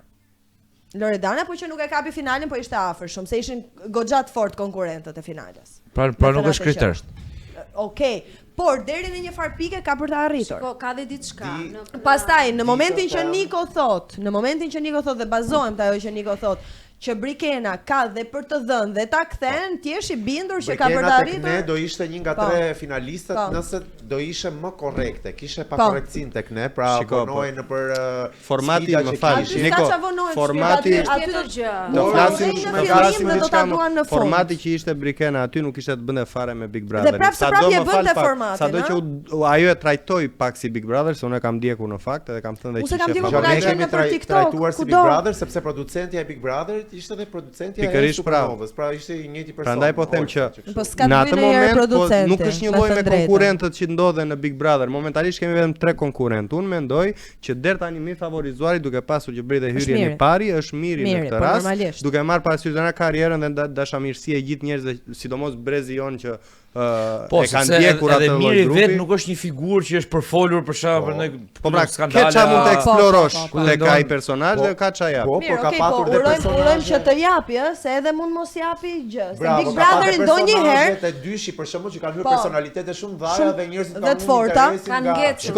Loredana, po që nuk e kapi finalen, po ishte afër shumë, se ishin goxha të fortë konkurrentët e finales. Pra nuk është kriter. Okej, por deri në një farë pike ka për të arritur. Shiko, ka dhe diçka. Pastaj, në momentin që Niko thot dhe bazohem te ajo që Niko thot, që Brikena ka dhe për të dhënë dhe ta kthen, ti je i bindur që ka për të arritur. Ne do ishte një nga tre finalistët nëse do ishe më korrekte, kishe pa korrektësin tek ne, pra vonojnë në për formati, më fal, Niko. Formati do flasim në diçka. Formati që ishte Brikena aty nuk ishte të bënte fare me Big Brother. Sado më fal formatin. Sado që ajo e trajtoi pak si Big Brother, se unë kam ndjekur në fakt edhe kam thënë dhe që ne kemi trajtuar si Big Brother sepse producenti e Big Brother ishte dhe producenti e Supernovës, pra ishte i njëjti person. Prandaj po them që në atë moment nuk është një lloj me konkurrentët që ndodhen në Big Brother. Momentalisht kemi vetëm 3 konkurrentë. Unë mendoj që deri tani më favorizuari duke pasur që bëri dhe hyrjen e pari është Miri në këtë rast, duke marrë parasysh në karrierën dhe dashamirësi e gjithë njerëzve, sidomos brezi jon që po, e kanë ndjekur atë lloj grupi. Vetë nuk është një figurë që është përfolur për shkak në skandale. Ke çfarë mund të eksplorosh tek ai personazh dhe ka çfarë jap. Po, ka patur dhe personazhe që të japi, se edhe mund mos japi gjë. Se Big Brother ndonjëherë të dyshi për shembull që kanë hyrë personalitete shumë dhara dhe njerëzit kanë të forta, kanë ngecur.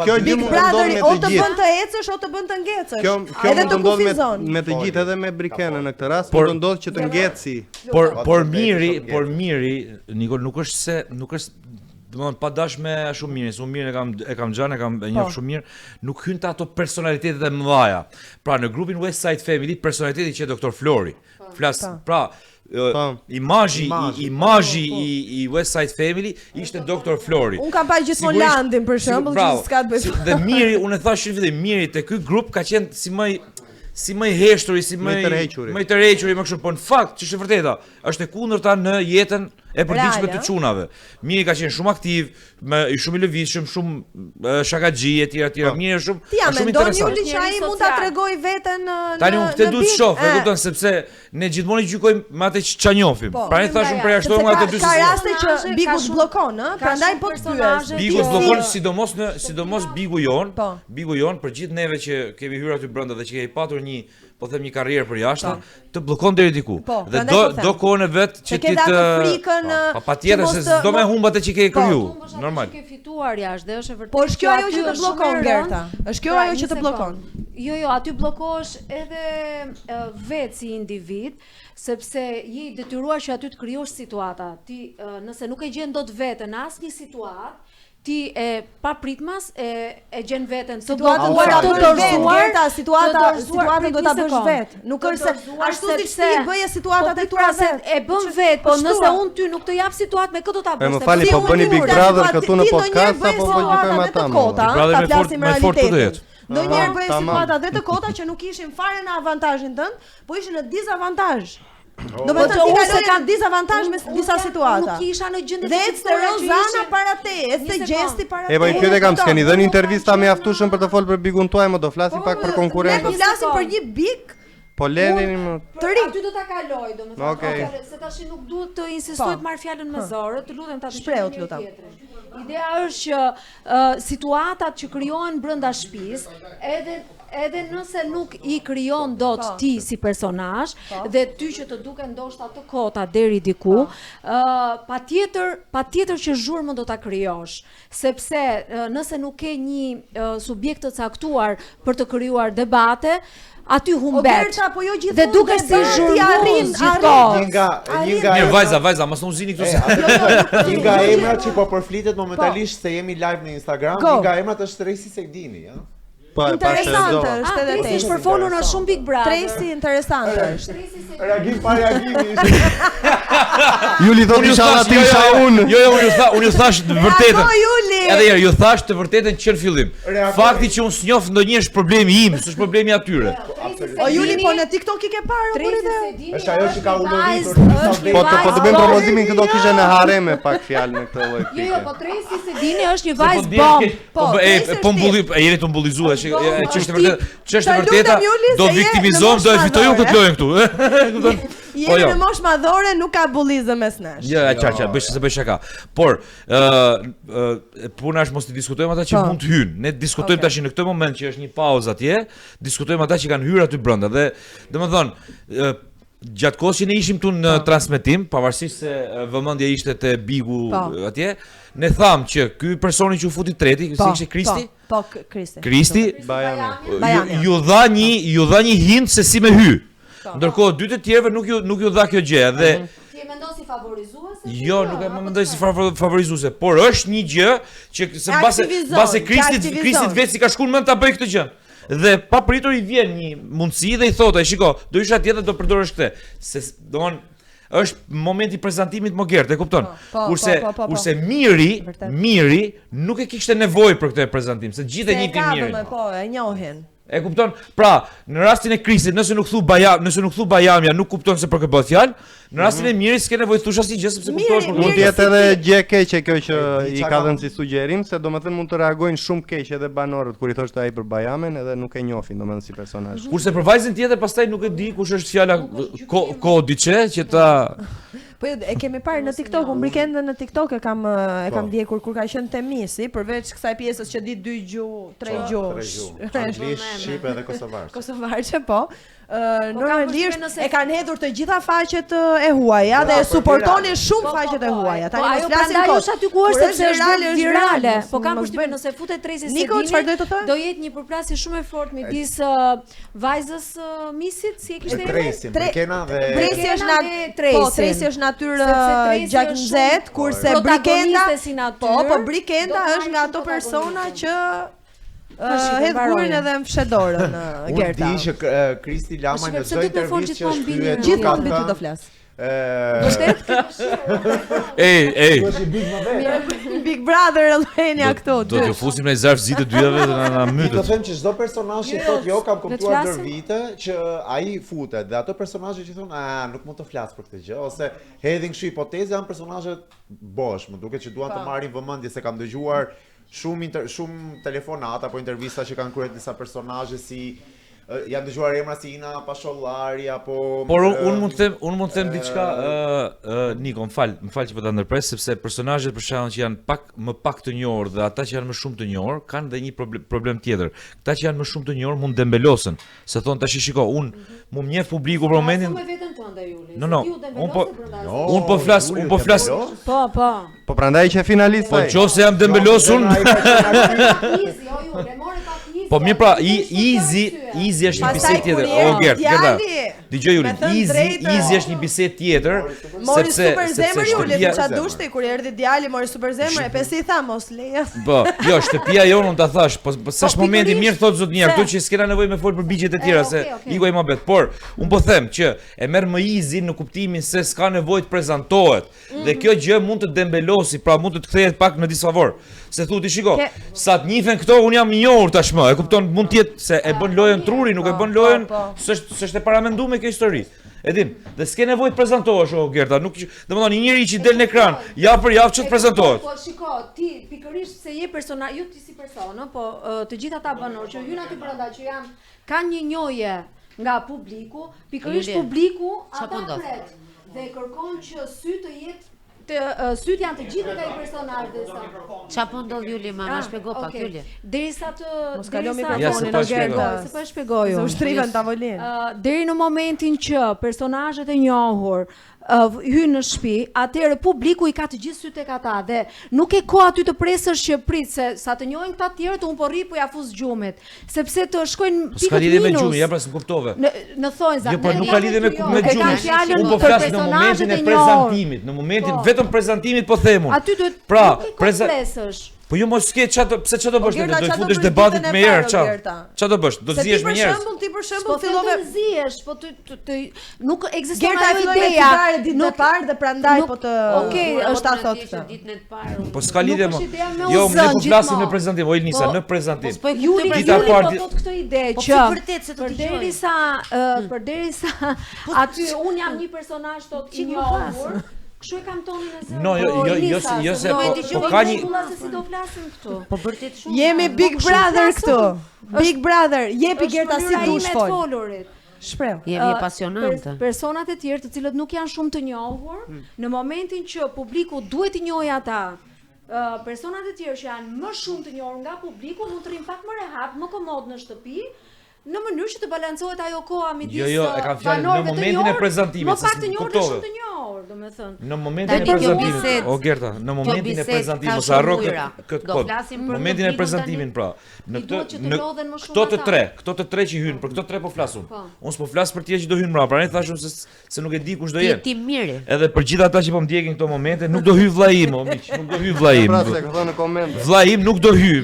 Kjo Big Brother o të bën të ecësh o të bën të ngecësh. Kjo mund të ndodh me të gjithë edhe me Brikenën në këtë rast, por do ndodh që të ngeci. Por Miri Niko nuk është domethënë pa dash me shumë mirë, unë mirë e kam xhan, e njoh shumë mirë, nuk hyn te ato personalitetet e mëdha. Pra në grupin West Side Family, personaliteti që Dr. Flori. Pra imazhi i West Side Family ishte Dr. Flori. Unë kam pa gjithmonë Landin për shembull, që s'ka të bëjë. Dhe Miri, unë e thash në fillim, Miri te ky grup ka qenë si më i heshturi, si më i tërhequri, më kështu, po në fakt, ç'është e vërteta, është e kundërta në jetën e përditshme të çunave. Miri ka qenë shumë aktiv, shumë i lëvizshëm, shumë shakaxhi etj. Miri është shumë interesant. Ti ai mund ta tregoj veten në tani unë këtë duhet të shoh, e kupton, sepse ne gjithmonë gjykojmë me atë që njohim. Pra ne thashun përjashtojmë nga të dy. Ka raste që Bigu bllokon, prandaj po të pyes. Bigu bllokon sidomos Bigu jon për gjithë neve që kemi hyrë aty brenda dhe që kemi patur një, po them, një karrierë për jashtë, të bllokon deri diku. Dhe do kohën e vet që ti të patjetër se do me humbat që ke kriju. Normal. Ke fituar jashtë dhe është e vërtetë. Po është kjo ajo që të bllokon Gerta. Është kjo ajo që të bllokon. Jo, aty bllokohesh edhe vetë si individ, sepse je i detyruar që aty të krijosh situata. Ti nëse nuk e gjen dot veten në asnjë situatë, ti e papritmas e gjen veten situatën të dorëzuar, situatën do ta bësh vet. Nuk është se ashtu siç ti bëje situatat e tua vet. E bën vet, po nëse unë ty nuk të jap situatë, me kë do ta bësh? Më fali, po bëni Big Brother këtu në podcast apo po gjykojmë ata? Ta flasim realitetin. Ndonjëherë bëjmë situata dhe të kota që nuk ishin fare në avantazhin tënd, po ishin në dizavantazh. Do të thotë se kanë dizavantazh me disa situata. Nuk isha në gjendje të fituar. Dhe Rozana para te, te gjesti para te. Po i pyet e kam, s'keni dhënë intervista mjaftueshëm për të folur për Bigun tuaj, më do flasim pak për konkurrentët. Ne po flasim për një Big. Po leni më të ri. Aty do ta kaloj, domethënë, se tash nuk duhet të insistoj të marr fjalën me zor, të lutem ta shpreh, të lutem. Ideja është që situatat që krijohen brenda shtëpisë, edhe nëse nuk i krijon dot ti si personazh dhe ty që të duken ndoshta të kota deri diku, patjetër që zhurmën do ta krijosh, sepse nëse nuk ke një subjekt të caktuar për të krijuar debate, aty humbet. Dhe dukesh si zhurmën gjithkohë. Mirë, vajza, mos u zini këtu se. Një nga emrat që po përflitet momentalisht se jemi live në Instagram, një nga emrat është Resi Segdini, ja. Interesante është edhe Tracy është përfolur në shumë Big Brother. Tracy interesante është. Reagim pa reagimi. Juli thotë inshallah ti isha unë. Jo, unë ju thash të vërtetën. Bravo Juli. Edhe herë, ju thash të vërtetën që në fillim. Fakti që unë s'njoh ndonjë është problemi im, s'është problemi atyre. O Juli, po në TikTok i ke parë apo ide? Është ajo që ka uluritur. Po të bëjmë propozimin këto kishe në hareme pak fjalë me këtë lloj. Jo, po Tracy se dini është një vajzë bomb. Po mbulli, jeni të mbullizuar, ç'është vërteta, do viktimizojmë, do e fitojmë këtë lojë këtu. Jemi në moshë madhore, nuk ka bullizëm mes nesh. Ja, çfarë, bëj shaka. Por puna është mos të diskutojmë ata që mund të hyjnë. Ne diskutojmë tash në këtë moment që është një pauzë atje, diskutojmë ata që kanë hyrë aty brenda dhe domethënë gjatë kohës që ne ishim këtu në transmetim, pavarësisht se vëmendja ishte te Bigu atje, ne thamë që ky personi që u futi treti, si ishte Kristi? Po, Kristi. Kristi Bajami. ju dha një hint se si me hy. Ndërkohë dy të tjerëve nuk ju dha kjo gjë dhe Ti e mendon si favorizuese? jo, nuk e mendoj si favorizuese, por është një gjë që se mbase Kristit vetë si ka shkuar mend ta bëj këtë gjë. Dhe papritur i vjen një mundësi dhe i thotë, shiko, do isha atje dhe do përdorësh këtë. Se domthon është momenti i prezantimit më gjerë, e kupton? Kurse miri nuk e kishte nevojë për këtë prezantim, se gjithë e njihnin mirin. Po, e njohin. E kupton? Pra, në rastin e Kristit, nëse nuk thu Bajamja, nuk kupton se për kë bëhet fjalë. Në rastin e Mirit s'ke nevojë të thush asnjë gjë sepse kuptohesh për mund të jetë edhe gjë e keqe kjo që i ka dhënë si sugjerim, se domethënë mund të reagojnë shumë keq edhe banorët kur i thoshte ai për Bajamen edhe nuk e njohin domethënë si personazh. Kurse për vajzën tjetër pastaj nuk e di kush është fjala kodiçe që ta Po e kemi parë në TikTok, unë weekendën në TikTok e kam ndjekur kur ka qenë Temisi, përveç kësaj pjesës që di 2 gjuhë, 3 gjuhë. Anglisht, shqipe dhe kosovarshe. Kosovarshe, po. Normalisht e kanë hedhur të gjitha faqet e huaja dhe e suportonin shumë faqet e huaja. Tani mos flasim kot. Ajo aty ku është sepse është virale. Po kam përshtypjen nëse futet Tracy se do jetë një përplasje shumë e fortë midis vajzës Misit, si e kishte Tracy, Brikena dhe Tracy është natyrë gjaknzet, kurse Brikenda Brikenda është nga ato persona që hedh gurin edhe më fshet dorën Gerta. Unë di që Kristi Lama në çdo intervistë që është kryer gjithmonë mbi ty do flas. Vërtet? Ej. Big Brother Elenia këtu. Do t'ju fusim në zarf zi të dyjave dhe na mytet. Do them që çdo personazh që thotë jo kam kuptuar ndër vite që ai futet dhe ato personazhe që thonë nuk mund të flas për këtë gjë ose hedhin kështu hipotezë janë personazhe bosh, më duket që duan të marrin vëmendje se kam dëgjuar shumë telefonata apo intervista që kanë kryer disa personazhe si janë dëgjuar emra si Ina Pashollari apo por unë mund të them diçka Niko, më fal që po ta ndërpres sepse personazhet për shkakun që janë më pak të njohur dhe ata që janë më shumë të njohur kanë edhe një problem tjetër. Këta që janë më shumë të njohur mund dembelosën. Se thon tash shiko, unë mu mjef publiku për momentin. Me veten tënde Juli. No. Unë po flas. Po prandaj që finalist. Po nëse jam dembelosur. Po mirë pra, Easy është një bisedë tjetër. Gerta. Dëgjoj Juli, Easy është një bisedë tjetër mori super zemër Juli, çfarë dushti kur erdhi djali mori super zemër, e pse i tha mos leja. Po, jo, shtëpia jon unë ta thash, po s'është momenti mirë thotë zotnia, këtu që s'kena nevojë me fol për bigjet e tjera se Iko i mobet, por un po them që e merr më Easy në kuptimin se s'ka nevojë të prezantohet dhe kjo gjë mund të dembelosi, pra mund të kthehet pak në disfavor. Se thuti shiko, sa të njihen këto un jam i njohur tashmë, e kupton, mund të jetë se e bën lojën truri, nuk e bën lojën, s'është e paramenduar kjo histori. E din, dhe s'ke nevojë të prezantohesh o Gerta, nuk domethënë një njeri që del në ekran, javë për javë ç't prezantohet. Po shiko, ti pikërisht se je personazh, jo ti si person, po të gjithë ata banorë që hyn aty brenda që kanë një njohje nga publiku, pikërisht publiku ata pret dhe kërkon që sy të jetë syt janë të gjithë këta personazhe sa. Çfarë po ndodh Juli, ma shpjego pak Juli. Derisa të mos kalon mikrofonin në Gerta. Se po e shpjegoj. Se u shtriven tavolinë. Deri në momentin që personazhet e njohur hyn në shtëpi, atëherë publiku i ka të gjithë sytë tek ata dhe nuk e ka aty të presësh që prit se sa të njohin këta të tjerët un po rri po ja fus gjumit, sepse të shkojnë pikë minus. S'ka lidhje me gjumin, ja pra s'm kuptove. Në thonjza. Jo, po nuk ka lidhje me gjumin. Un po flas në momentin e prezantimit, në momentin vetëm prezantimit po them un. Aty duhet pra presësh. Po ju mos ke pse çfarë do bësh ti? Do të futesh debatit me herë çfarë? Çfarë do bësh? Do zihesh me njerëz. Ti për shembull fillove të zihesh, po ti nuk ekziston Gerta ajo ideja. Ditën e parë dhe prandaj po të është ta thotë këtë. Ditën e parë. Po s'ka lidhje më. Jo, ne po flasim në prezantim, o Ilnisa, në prezantim. Po Juli po thot këtë ide që vërtet se të përderisa aty un jam një personazh tot i njohur. Kështu e kam tonin e zë. No, jo se po ka një si do flasim këtu. Po vërtet shumë. Jemi Big Brother këtu. Big Brother, jepi Gerta si dush fol. Shpreh. Jemi pasionante. Personat e tjerë të cilët nuk janë shumë të njohur, në momentin që publiku duhet i njohë ata, personat e tjerë që janë më shumë të njohur nga publiku mund të rrinë pak më rehat, më komod në shtëpi. Në mënyrë që të balancohet ajo koha midis e kam fjalën në momentin e prezantimit. Më pak të njohur dhe shumë të njohur, domethënë. Në momentin e prezantimit. O Gerta, në momentin e prezantimit mos harro këtë kod. Në momentin e prezantimit pra. Në këto të tre që hyn, për këto tre po flas unë. Unë s'po flas për ti që do hyn mbrapa, ne thashëm se nuk e di kush do jenë. Ti miri. Edhe për gjithë ata që po ndjekin këto momente, nuk do hy vllai im, o miq, nuk do hy vllai im. Pra se ka thënë në komente. Vllai im nuk do hy.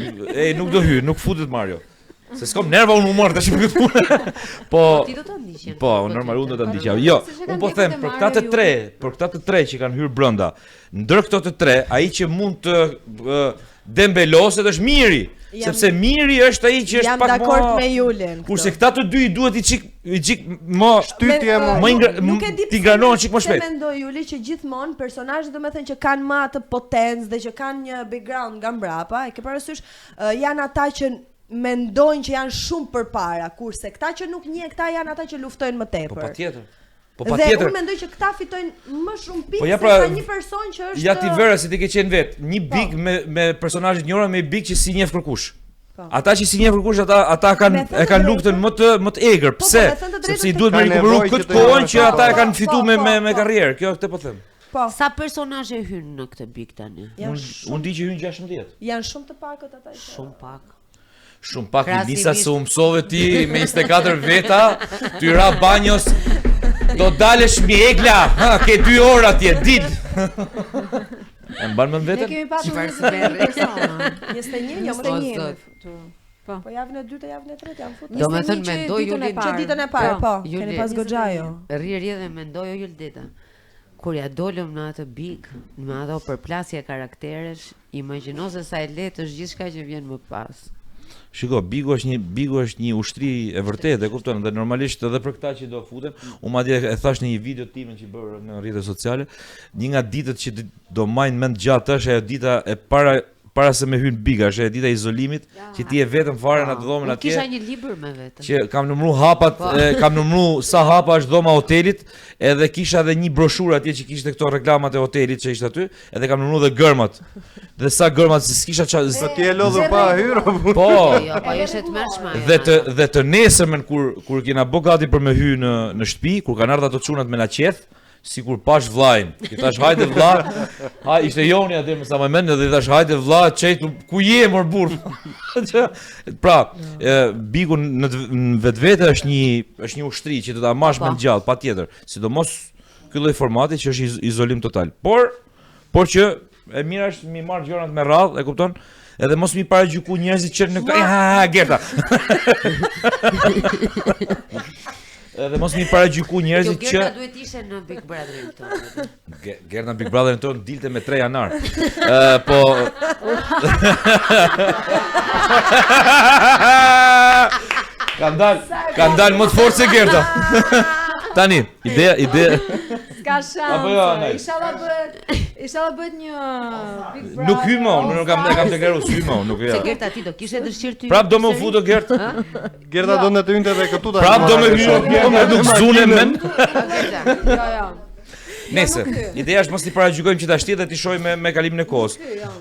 Nuk do hy, nuk futet Mario. Se s'kom nerva unë humor tash me këtë punë. Po ti do ta ndiqesh. Po, normal unë do ta ndiqja. Jo, unë po them për këta të tre që kanë hyrë brenda. Ndër këto të tre, ai që mund të dembeloset është Miri, sepse Miri është ai që është pak më. Jam dakord me Julin. Kurse këta të dy i duhet i çik më shtytje nuk e di ti ngranohen çik më shpejt. Mendoj Juli që gjithmonë personazhet domethënë që kanë më atë potencë dhe që kanë një background nga mbrapa, e ke parasysh janë ata që mendojnë që janë shumë përpara, kurse këta që nuk njeh këta janë ata që luftojnë më tepër. Po patjetër. Dhe unë mendoj që këta fitojnë më shumë pikë se ka një person që është. Ja ti vera se ti ke qenë vet, një big me personazhe të njohura me big që si njeh kërkush. Ata që si njeh kërkush ata kanë luftën më të egër. Pse? Sepse i duhet me rikuperu këtë kohën që ata e kanë fituar me karrierë. Kjo këtë po them. Sa personazhe hyn në këtë big tani? Unë di që hyn 16. Janë shumë të pakët ata. Shumë pak. Shumë pak Lisa se u mësove ti me 24 veta, ty ra banjos, do dalesh mjegla, ke 2 orë atje, dil. E mban më vetëm? Ne kemi pasur një persona. 21, jo më 21. Po javën e dytë, javën e tretë jam futur. Domethënë mendoj Julin që ditën e parë, po, keni pas goxhajo. Rri dhe mendoj Juldeta. Kur ja dolëm në atë big, me ato përplasje karakteresh, imagjino se sa e lehtë është gjithçka që vjen më pas. Shiko, Bigu është një ushtri e vërtetë, e kupton, dhe normalisht edhe për këta që do futen, unë madje e thash në një video timin që bërë në rrjetet sociale, një nga ditët që do majnë mend gjatë është ajo dita e para se me hyn Biga, është e dita e izolimit, që ti je vetëm fare në atë dhomën atje. Kisha një libër me vete. Që kam numëruar hapat, kam numëruar sa hapa është dhoma e hotelit, edhe kisha edhe një broshurë atje që kishte këto reklamat e hotelit që ishte aty, edhe kam numëruar edhe gërmat. Dhe sa gërmat se s'kisha çfarë. Ti e lodhur pa hyrë. Po. Jo, po është të mëshme. Dhe të nesërmen kur kena bë gati për me hy në shtëpi, kur kanë ardhur ato çunat me na qeth, sikur pash vllajin. Ti thash hajde vlla. Ha ishte Joni atë më sa më mend dhe thash hajde vlla, çej ku je mor burr. Pra, Bigu në vetvete është një ushtri që do ta marrësh me gjallë, patjetër. Sidomos ky lloj formati që është izolim total. Por që e mira është mi marr gjërat me radhë, e kupton? Edhe mos mi paragjyku njerëzit që në Gerta. Edhe mos mi paragjyku njerëzit që Gerta duhet ishte në Big Brotherin tonë. Gerta në Big Brotherin tonë dilte me 3 janar. Po Kan dal më të fortë se Gerta. Tani, ide Ska shanse. Inshallah bëhet një Big Brother. Nuk hymo, nuk kam deklaruar hymo, nuk ja. Se Gerta ti do kishe dëshirë ty. Prap do më futo Gerta. Gerta do në të hynte edhe këtu ta. Prap do më hymo, nuk zunë men. Jo. Nëse, ideja është mos i paragjykojmë që ta shtie dhe ti shohim me kalimin e kohës.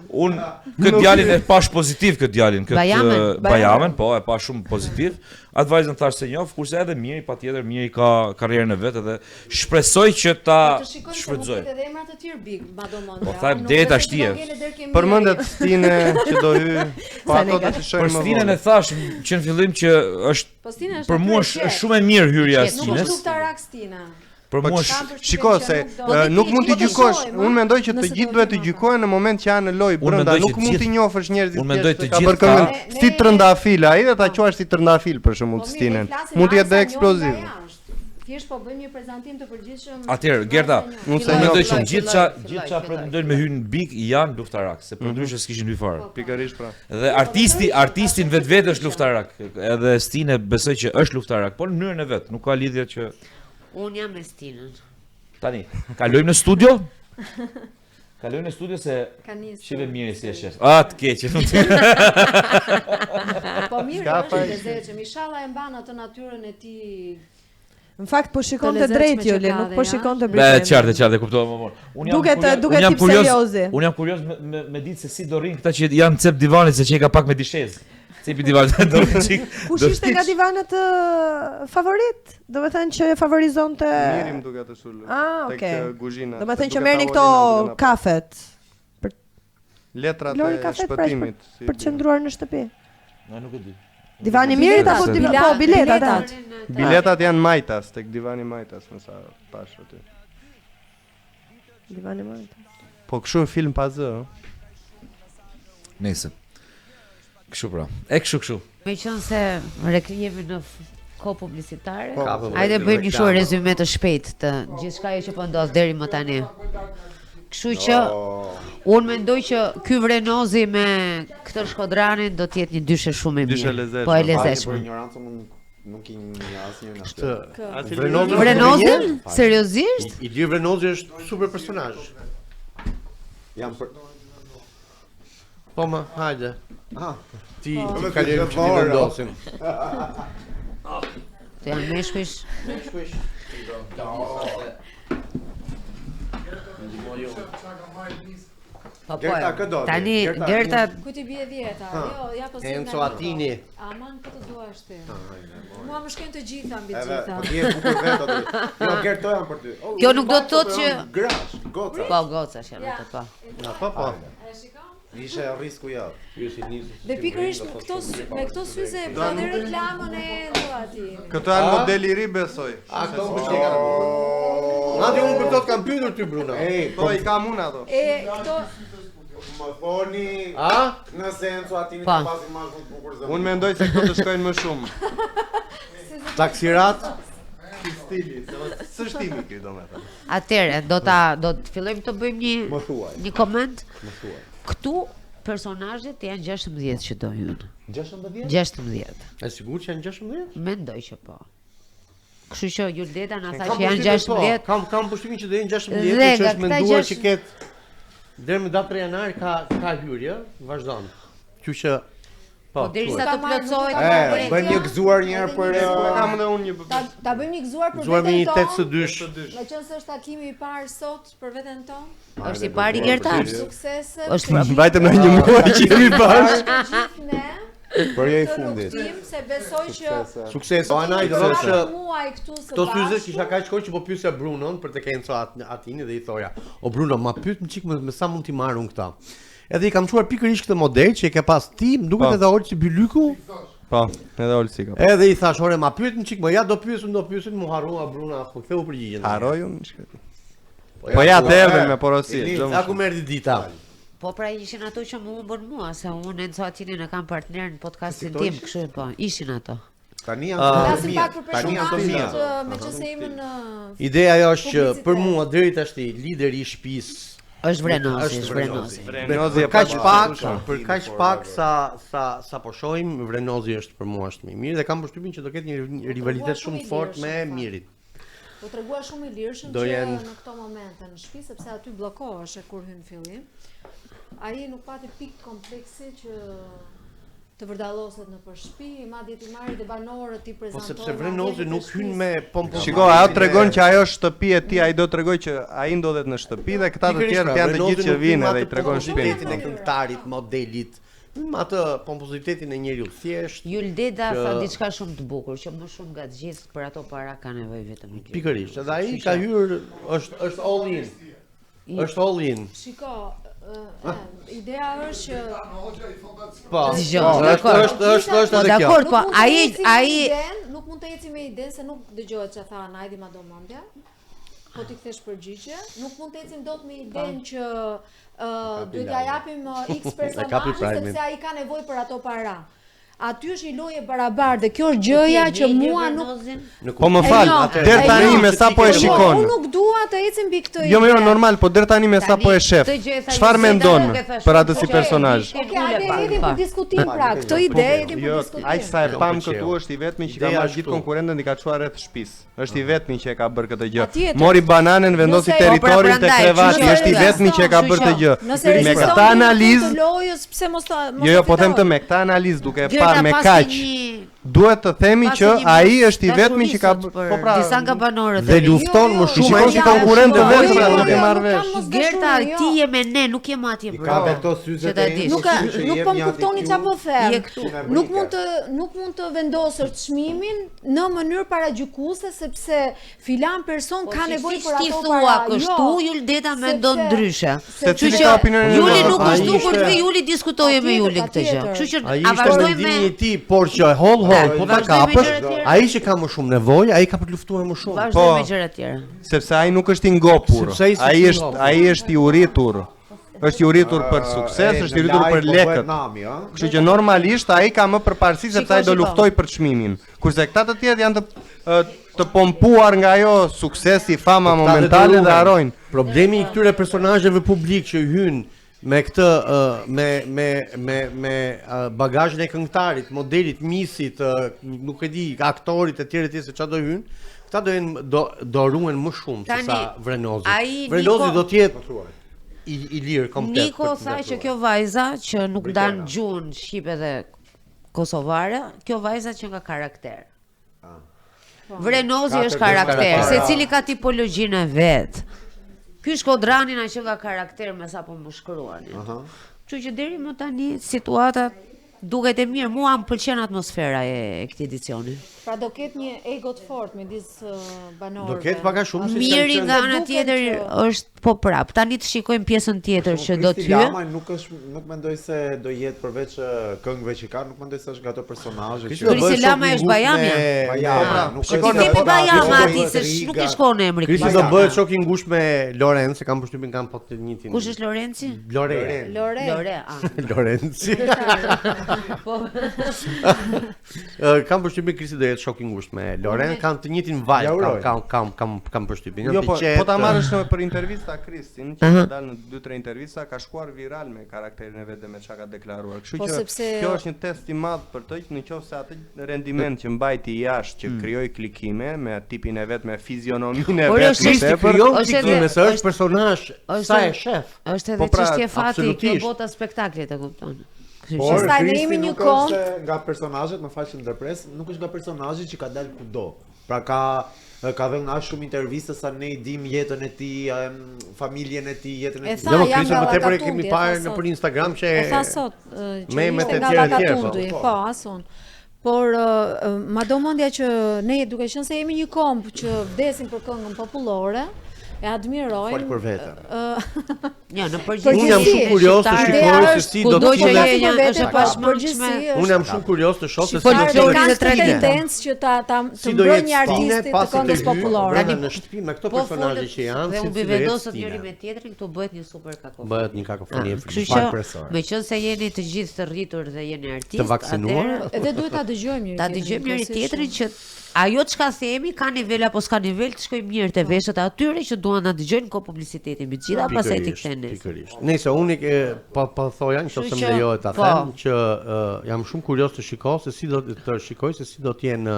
Un këtë djalin e pash pozitiv këtë djalin, këtë Bajamen, po e pa shumë pozitiv. Atë vajzën thash se njoh, kurse edhe Miri patjetër, Miri ka karrierën e vet edhe shpresoj që ta shfrytëzoj. Edhe emra të tjerë Big, madomon. Po them deri ta shtie. Përmendet Stine që do hy, po ato do të shohim më vonë. Për Stinën e thash që në fillim që është për mua është shumë e mirë hyrja e Stinës. Nuk është luftarak Stina. Për mua shiko se nuk mund t'i gjykosh. Unë mendoj që të gjithë duhet të gjykojnë në moment që janë në lojë brenda, nuk mund t'i njohësh njerëzit që ka bërë këngë si trëndafil ai dhe ta quash si trëndafil për shembull Stinën. Mund të jetë dhe eksploziv. Thjesht po bëjmë një prezantim të përgjithshëm. Atëherë, Gerta, unë mendoj që gjithçka pretendojnë me hyrë në big janë luftarak, se përndryshe s'kishin hyrë fare. Pikërisht pra. Dhe artistin vetvete është luftarak. Edhe Stine besoj që është luftarak, por në mënyrën e vet, nuk ka lidhje që unë jam me Stinën. Tani, kalojmë në studio? Kalojmë në studio se shive mirë si e shef. Të keqe. Po mirë, është lezetshëm. Inshallah e mban atë natyrën e tij. Në fakt po shikon të drejt Joli, nuk po shikon të brenda. Qartë, kuptova më vonë. Duket tip seriozi. Unë jam kurioz me ditë se si do rrin këta që janë cep divanit se që i ka pak me dishez. Cepi divanit do rrin çik. Kush ishte nga divanët favorit? Do të thënë që favorizonte Mirim duke të sulë. Tek kuzhina. Do të thënë që merrni këto kafet. Letrat e shpëtimit. Për të qëndruar në shtëpi. Na nuk e di. Divani mirit apo biletat? Biletat janë majtas, tek divani majtas, më sa pash aty. Divani majtas. Po kështu film pa zë. Nëse. Kështu pra. Kështu. Meqense jemi në kohë publicitare, hajde bëjmë një shumë rezume të shpejtë të gjithçka që po ndodh deri më tani. Kështu që unë mendoj që ky Vrenozi me këtë Shkodranin do të jetë një dyshe shumë e mirë. Po e lezetshme. Nuk i një asnjë në atë. Vrenozi? Seriozisht? I di Vrenozi është super personazh. Jam për Po më, hajde. Ti kalojmë që ti vendosim. Të janë meshkush. Tani Gerta ku ti bie 10? Jo, ja po. Enzo Attini. Aman këtë duash ti. Mua më shkojnë të gjitha mbi gjitha. Po ti e bukur vet aty. Jo, Gerto janë për ty. Kjo nuk do të thotë që grash, goca. Po gocash janë ato po. Po. E shikon? Ishe risku ja. Dhe pikërisht me këto syze e bënë reklamën e Enzo Attini. Këto janë modeli i ri besoj. Këto më shkega. Madje unë për to të kam pyetur ty Bruno. Po i kam unë ato. Këto më thoni, nëse Enzo Attini ka pas imazh më të bukur zë. Unë mendoj se këto të shkojnë më shumë. Taksirat Stili, s'është timi ky domethënë. Atëre, do të fillojmë të bëjmë një koment. Më thuaj. Këtu personazhet janë 16 që do hyjnë. 16? 16. E sigurt që janë 16? Mendoj që po. Kështu që Juldeta na tha që janë 16. Kam përshtimin që do jenë 16, që është menduar që ketë deri në datën 3 janar ka hyrje, vazhdon. Kështu që po derisa të plotësohet, bëjmë një gëzuar një herë për kam edhe unë një ta bëjmë një gëzuar për veten tonë. 8-2. Meqense është takimi i parë sot për veten tonë. Është i pari Gerta. Suksese. Është vajtëm në një muaj që jemi bashkë. Gjithë ne. Për jo i fundit. Se besoj që sukses. Ana i thoshë muaj këtu së këto syze kisha kaq kohë që po pyesja Brunon për të Enzo Attini dhe i thoja, "O Bruno, ma pyet më çik me sa mund t'i marr unë këta." Edhe i kam çuar pikërisht këtë model që e ke pas ti, më duket edhe Olsi Bylyku. Po, edhe Olsi ka. Edhe i thash, "Ore, ma pyet më çik më, ja do pyesin, mu harrua Bruna, po ktheu përgjigjen." Harroj unë. Po ja të erdhën me porosi. Sa ku merdi dita? Po pra ishin ato që më humbën mua, se unë Enzo Attinin e kam partner në podcastin tim, kështu po, ishin ato. Tani janë Lasim pak për personazhet, meqense jemi në Ideja ajo është që për mua deri tash lideri i shtëpisë është Vrenozi. Për kaq pak sa po shohim, Vrenozi është për mua është më i mirë dhe kam përshtypjen që do ketë një rivalitet shumë të fortë me Mirit. Po tregua shumë i lirshëm që në këto momente në shtëpi sepse aty bllokohesh kur hyn fillim. Ai nuk pati pikë kompleksi që të vërdalloset në shtëpi, madje ti marri dhe banorët ti prezantojnë. Po sepse Vrenozi nuk hyn me pompë. Shiko, ajo tregon që ajo shtëpi e tij, ai do tregoj që ai ndodhet në shtëpi dhe këta të tjerë janë të gjithë që vinë dhe i tregon shtëpinë e këngëtarit, modelit, me atë pompozitetin e njeriu thjesht. Juldeta tha diçka shumë të bukur, që më shumë nga të gjithë për ato para ka nevojë vetëm një. Pikërisht, edhe ai ka hyrë, është all in. Është all in. Shiko, ideja është që po, është edhe kjo. Dakor, po ai nuk mund të eci me idenë se nuk dëgjohet çfarë tha Najdi Madomondja. Po ti kthesh përgjigje, nuk mund të ecim dot me idenë që duhet ja japim X personazhi sepse ai ka nevojë për ato para. Aty është një lojë barabartë dhe kjo është gjëja që mua nuk po më fal, deri tani me sa po e shikon. Unë nuk dua të ecim mbi këtë. Jo, normal, po deri tani me sa po e shef. Çfarë mendon për atë si personazh? Okej, për diskutim pra, këtë ide jemi për diskutim. Ai sa e pam këtu është i vetmi që ka marrë gjithë konkurrentët i ka çuar rreth shtëpisë. Është i vetmi që e ka bërë këtë gjë. Mori bananën, vendosi territorin te krevati, është i vetmi që e ka bërë këtë gjë. Me këtë analizë, pse mos ta Jo, po them të me këtë analizë duke parë me kaq. Duhet të themi që ai është i vetmi që ka po pra disa nga banorët dhe lufton më shumë ai si konkurrent të vetëm nuk e marr vesh. Gerta, ti je me ne, nuk jem atje bro. Ka vetë syzet e tij. Nuk po më kuptoni çfarë po them. Nuk mund të vendosësh çmimin në mënyrë paragjykuese sepse filan person ka nevojë për ato para. Kështu Juldeta mendon ndryshe. Kështu që Juli nuk është dukur të Juli diskutoje me Juli këtë gjë. Kështu që a vazhdojmë me ti, por që po ta kapësh, ai që ka më shumë nevojë, ai ka për të luftuar më shumë. Vazhdojmë me gjëra të tjera. Sepse ai nuk është i ngopur. Ai është i uritur. Është i uritur për sukses, është i uritur për lekët. Kështu që normalisht ai ka më përparësi sepse ai do luftoj për çmimin. Kurse këta të tjerë janë të pompuar nga ajo suksesi, fama momentale dhe harojnë. Problemi i këtyre personazheve publik që hyn me këtë me bagazhin e këngëtarit, modelit, misit, nuk e di, aktorit e tjerë se çfarë do hyn, këta do ruhen më shumë se sa Vrenozi. Vrenozi do të jetë i lirë komplet. Niko tha që kjo vajza që nuk dan gjuhën shqipe dhe kosovare, kjo vajza që nga karakter. Vrenozi është karakter, secili ka tipologjinë e vet. Ky Shkodrani na që nga karakter me sa po më shkruani. Kështu që deri më tani situata duket e mirë, mua më pëlqen atmosfera e këtij edicioni. Pra do ketë një ego të fortë midis banorëve. Do ketë pak a shumë si miri nga ana tjetër është po prap. Tani të shikojmë pjesën tjetër që do të hyjë. Lama nuk mendoj se do jetë përveç këngëve që ka, nuk mendoj se është nga ato personazhe që Krisi Lama është Bajamja. Nuk shikon në Bajama aty se nuk i shkon emri. Krisi do bëhet shok i ngushtë me Lorenz, se kam përshtypjen kanë po të njëjtin. Kush është Lorenci? Lore. Lorenci. Po. Kam përshtypjen Krisi do jetë shok i ngushtë me Loren, kanë të njëjtin vibe, kam përshtypjen. Jo, po ta marrësh për intervista Kristin, që ka dalë në 2-3 intervista, ka shkuar viral me karakterin e vet dhe me çka ka deklaruar. Kështu që kjo është një test i madh për të, nëse atë rendiment që mbajti jashtë që krijoi klikime me tipin e vet, me fizionominë e vet, krijon klikime, se është personazh sa e shef. Është edhe çështje fati kjo bota spektaklit, e kupton. Por ne jemi një kohë nga personazhet, më fal që ndërpres, nuk është nga personazhi që ka dalë kudo. Pra ka dhënë aq shumë intervista sa ne i dim jetën e tij, familjen e tij, jetën e tij. Jo, Krisi më tepër e kemi parë nëpër Instagram që e tha sot me të tjerë. Po, asun. Por madomendja që ne duke qenë se jemi një komp që vdesin për këngën popullore, e admirojmë. Fol për veten. Ja, në përgjithësi. Unë jam shumë kurioz të shikoj se si do të është pashmangshme. Unë jam shumë kurioz të shoh se si do të jetë tendencë që ta mbrojë një artist të këngës popullore. Në shtëpi me këto personazhe që janë, dhe u bivendosët njëri me tjetrin, këtu bëhet një super kakofoni. Bëhet një kakofoni e frikshme. Meqense jeni të gjithë të rritur dhe jeni artistë, të vaksinuar, edhe duhet ta dëgjojmë njëri. Ta dëgjojmë njëri tjetrin që ajo çka themi ka nivel apo s'ka nivel, të shkojmë mirë te veshët e atyre që duan na dëgjojnë ko publicitetin mbi gjitha, pastaj ti kthen ne. Nëse unë po thoja nëse më lejohet ta them që jam shumë kurioz të shikoj se si do të shikoj se si do të jenë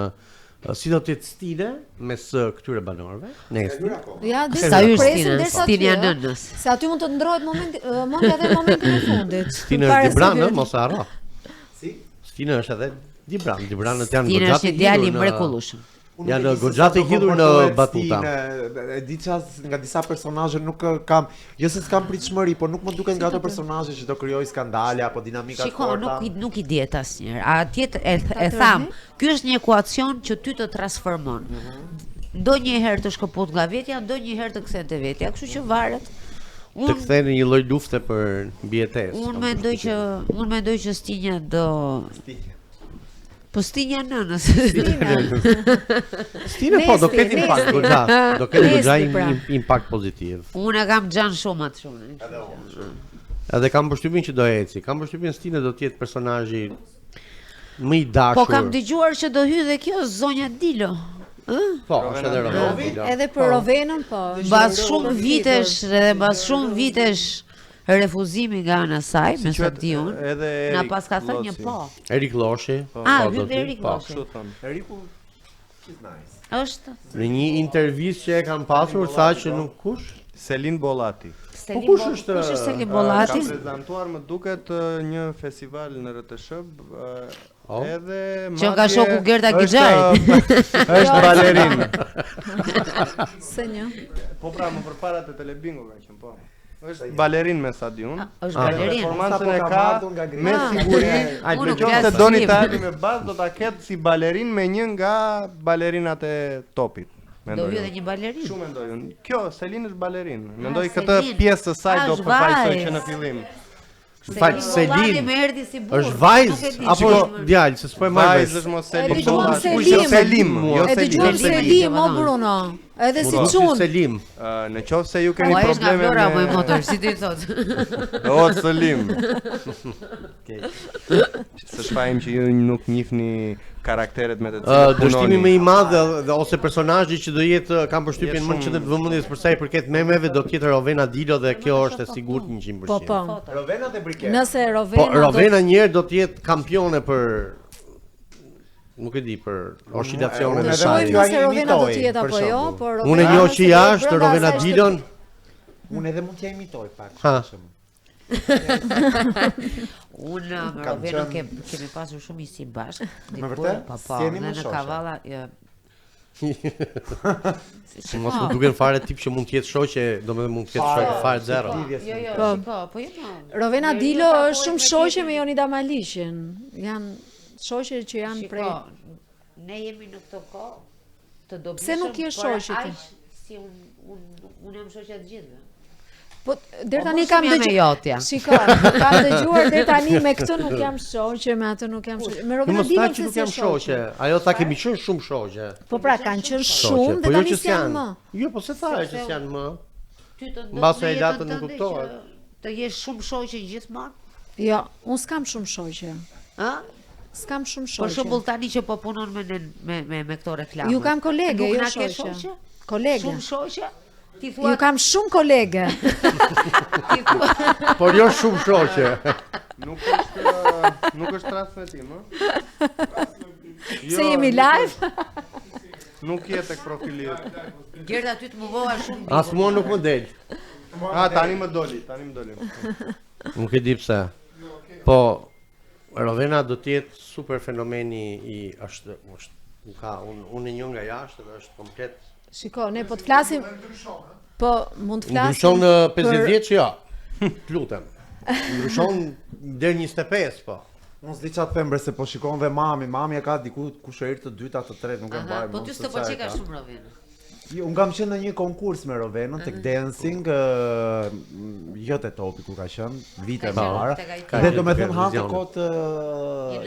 si do të jetë stile mes këtyre banorëve. Nesër. Ja, sa hyrë Stina nënës. Se aty mund të ndrohet momenti edhe momentin e fundit. Stina është Dibran, mos e harro. Si? Stina është edhe Dibran janë goxhat i djali mrekullueshëm. Janë goxhat e hidhur në batuta. E di çfarë nga disa personazhe nuk kam, jo se s'kam pritshmëri, por nuk më duken nga ato personazhe që do krijojë skandale apo dinamika të forta. Nuk i diet asnjëherë. Atje e tham, ky është një ekuacion që ty të transformon. Ndonjëherë të shkëput nga vetja, ndonjëherë të kthen te vetja, kështu që varet. Të ktheni një lloj lufte për mbijetesë. Unë mendoj që Stinja do Po Stinja nënës. Stine po do ketë impakt goxha, do ketë goxha impakt pozitiv. Unë kam xhan shumë atë shumë. Edhe kam përshtypjen që do eci. Kam përshtypjen Stine do të jetë personazhi më i dashur. Po kam dëgjuar që do hyj dhe kjo zonja Dilo. Po, është edhe Rovena. Edhe për Rovenën po. Mbas shumë vitesh refuzimi nga ana saj, me sa di unë. Na pas ka thënë një po. Erik Loshi. Hyrë Erik Loshi. Kështu thon. Eriku is nice. Është Në një intervistë që e kam pasur tha që nuk kush. Selin Bollati. Kush është Selin Bollati? Ka prezantuar më duket një festival në RTSH edhe që nga shoku Gerda Gixhari. Është balerin. Se një. Po pra më përpara te Telebingo ka qenë po. Është balerin me sa di unë. Është balerin. Performancën e ka me siguri. Në qoftë se doni ta hapni me bazë do ta ketë si balerin me një nga balerinat e topit. Do hyjë edhe një balerin. Shumë mendoj unë. Kjo Selin është balerin. Mendoj këtë pjesë të saj do përfaqësoj që në fillim. Selin më erdhi si burr. është vajzë apo djalë, se s'po e marr Vajzë është mos Selim. Selim, Jo e dëgjuam Selim, o Bruno. Edhe si çun. Selim. Në qoftë se ju keni Ai është nga probleme Flora me më motor, si ti thot. O Selim. Se shfajmë që ju nuk njihni karakteret me të cilat Dështimi më i madh dhe ose personazhi që do jetë kam përshtypjen më në qendër të vëmendjes për sa i përket memeve do të jetë Rovena Dilo dhe kjo është e sigurt 100%. Po. Rovena dhe Briket. Nëse Po Rovena Rovena një herë do të jetë kampione për nuk e di për oscilacionet e saj. Shojmë se Rovena do të jetë apo jo, por Unë e njoh që jashtë Rovena Dilon. Unë edhe mund t'ja imitoj pak. Ha. Unë me Rovenën kemi pasur shumë isi bashkë. Me vërtet? Po, S'jeni më në shoqe? Kavalla, Mos më duken fare tip që mund të jetë shoqe, domethënë mund të ketë shoqe fare zero. po jo. Rovena Dilo është shumë shoqe me Jonida Malishin. Janë shoqe që janë prej. Ne jemi në këtë kohë të dobishëm. Pse nuk je shoqe ti? Si unë jam shoqja të gjithëve. Po deri tani kam dëgjuar. Shiko, kam dëgjuar deri tani me këtë nuk jam shoqe, me atë nuk jam shoqe. Me Rovena Dilo që nuk jam shoqe. Ajo tha kemi qenë shumë shoqe. Po pra kanë qenë shumë dhe tani s'janë më. Jo, po se thaje që s'janë më. Ty të Mbas e latën nuk kuptohet. Të jesh shumë shoqe gjithmonë? Jo, unë s'kam shumë shoqe. Ë? S'kam shumë Për shoqe. shembull tani që po punon me këto reklame. Ju kam kolege, Nuk jo na ke shoqe. Kolege. Shumë shoqe? Ti Ju thua kam shumë kolege. Por jo shumë shoqe. Nuk është transmetim, ë? Se jemi live? Nuk je tek profili. Gerda ty të muvova shumë. As mua nuk më del. Tani më doli. Nuk e di pse. Po Rovena do të jetë super fenomeni i është ka unë e njoh nga jashtë dhe është komplet. Shiko, ne po të flasim. Po mund të flasim. Ndryshon në 50 vjeç ja. Lutem. Ndryshon deri 25 po. Unë s'di çfarë them bre se po shikon dhe mami e ka diku kush e të dyta të tretë, nuk e mbaj. Po ty s'të pëlqej shumë Rovena. Unë kam qenë në një konkurs me Rovenën tek dancing, jo te topi ku ka qenë vite më parë. Dhe domethënë hante kot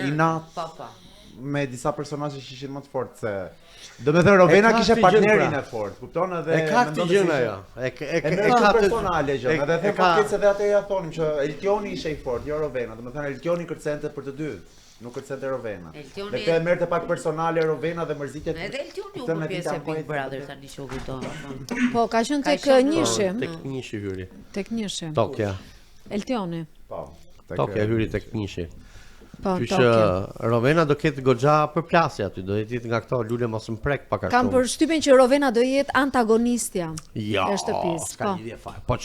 i nat me disa personazhe që ishin më të fortë se domethënë Rovena kishte partnerin e fortë, kupton edhe e ka këtë gjën ajo. E ka personale gjë, edhe the pakicë edhe atë ja thonim që Eltioni ishte i fortë, jo Rovena, domethënë Eltioni kërcente për të dy. Nuk kërcente Rovena. Dhe këtë e merrte pak personale Rovena dhe mërzitjet. Edhe Eltioni u pjesë e Big Brother tani që u kujton. Po, ka qenë tek Njëshi. Tek Njëshi hyri. Tek Njëshi. Tokja. Eltioni. Po. Tokja hyri tek Njëshi. Po, Tokja. Rovena do ketë goxha përplasje aty, do jetë nga këto lule mos më prek pak a shumë. Kam përshtypjen që Rovena do jetë antagonistja e shtëpisë. Ska lidhje fare. Po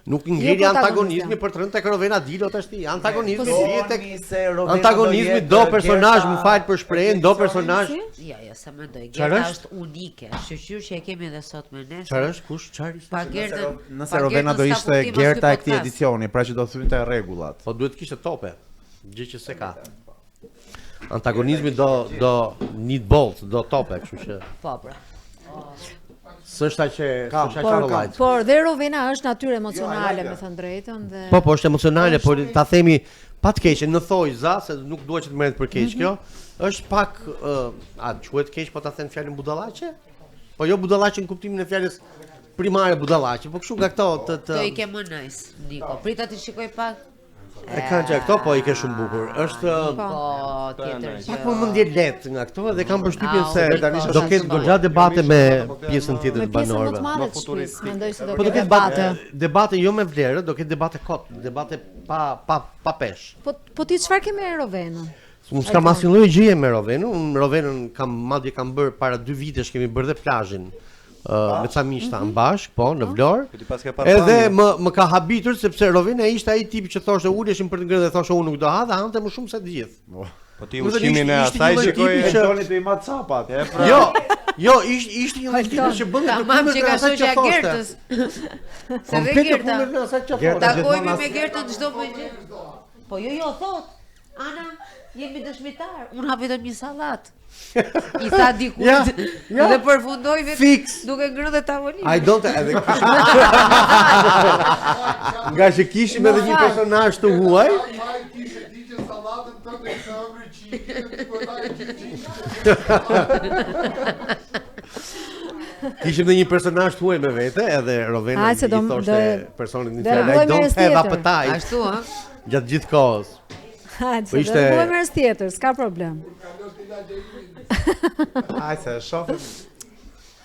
nuk ngeli antagonizmi për të rënë tek Rovena Dilo tash ti. Antagonizmi vjen tek antagonizmi do personazh, më fal për shprehjen, do personazh. Ja, sa mendoj. Gerda është unike. Shoqyr që e kemi edhe sot me ne. Çfarë është? Kush? Çfarë? Pa Gerdën. Nëse Rovena do ishte Gerta e këtij edicioni, pra që do thynte rregullat. Po duhet kishte tope. Gjë që se ka. Antagonizmi do need bolt, do tope, kështu që. Po, pra. S'është që ka vallajt. Por dhe Rovena është natyrë emocionale, me thënë drejtën dhe. Po, është emocionale, por ta themi pa të keqe, në thoj za se nuk dua që të merret për keq kjo. është pak a quhet keq po ta them fjalën budallaqe? Po jo budallaqe në kuptimin e fjalës primare budallaqe, po kështu nga këto Këto i ke më nice, Niko. Prita të shikoj pak. E kanë që këto po i ke shumë bukur. Është Tjetër pak më mendje lehtë nga këto dhe kam përshtypjen se do ketë goxha debate me pjesën tjetër të banorëve. Mendoj se Po do ketë debate jo me vlerë, do ketë debate kot, debate pa pesh. Po ti çfarë ke me Rovenën? Unë s'kam asnjë lloj gjëje me Rovenën. Unë Rovenën madje kam bërë para 2 vitesh, kemi bërë dhe plazhin me ca miq tan bashk, po në Vlorë. Edhe më ka habitur sepse Rovena ishte ai tipi që thoshte uleshim për të ngrënë dhe thoshte unë nuk do ha dhe hante më shumë se të gjithë. Po ti ushqimin e asaj shikoj Toni të i mat capat. Jo, ishte një tipi që bën të Tamam që ka shoqja Gertës. Se dhe Gerta. Takojmë me Gertën çdo mëngjes. Po jo thot. Ana, jemi dëshmitar. Unë ha vetëm një sallat. I tha dikujt. Dhe përfundoi vetëm duke ngrënë dhe tavolinë. I don't edhe kishim. Nga që kishim edhe një personazh të huaj. Kishim dhe një personazh të huaj me vete, edhe Rovena i thoshte personit një fjalë, I don't have appetite. Ashtu, ha? Gjatë gjithë kohës. Po ishte do bëjmë herë tjetër, s'ka problem. Se shohim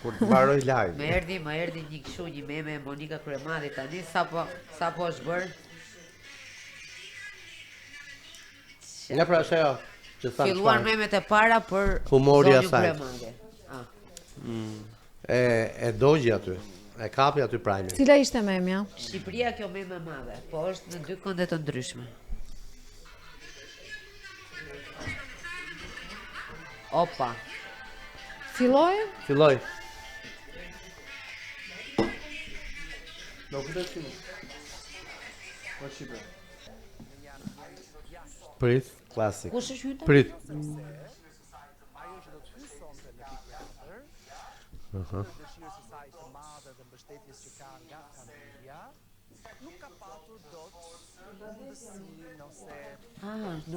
kur të mbaroj live. Më erdhi një kështu një meme Monika Kremadi tani sapo është bërë. Ja pra ajo që thash. Filluan memet e para për humori asaj. Kremadi. E dogji aty. E kapi aty prajmin. Cila ishte memja? Shqipëria kjo meme e madhe, po është në 2 kënde të ndryshme. Opa. Filloj? Prit, Klasik. Kush është hyrë? prit.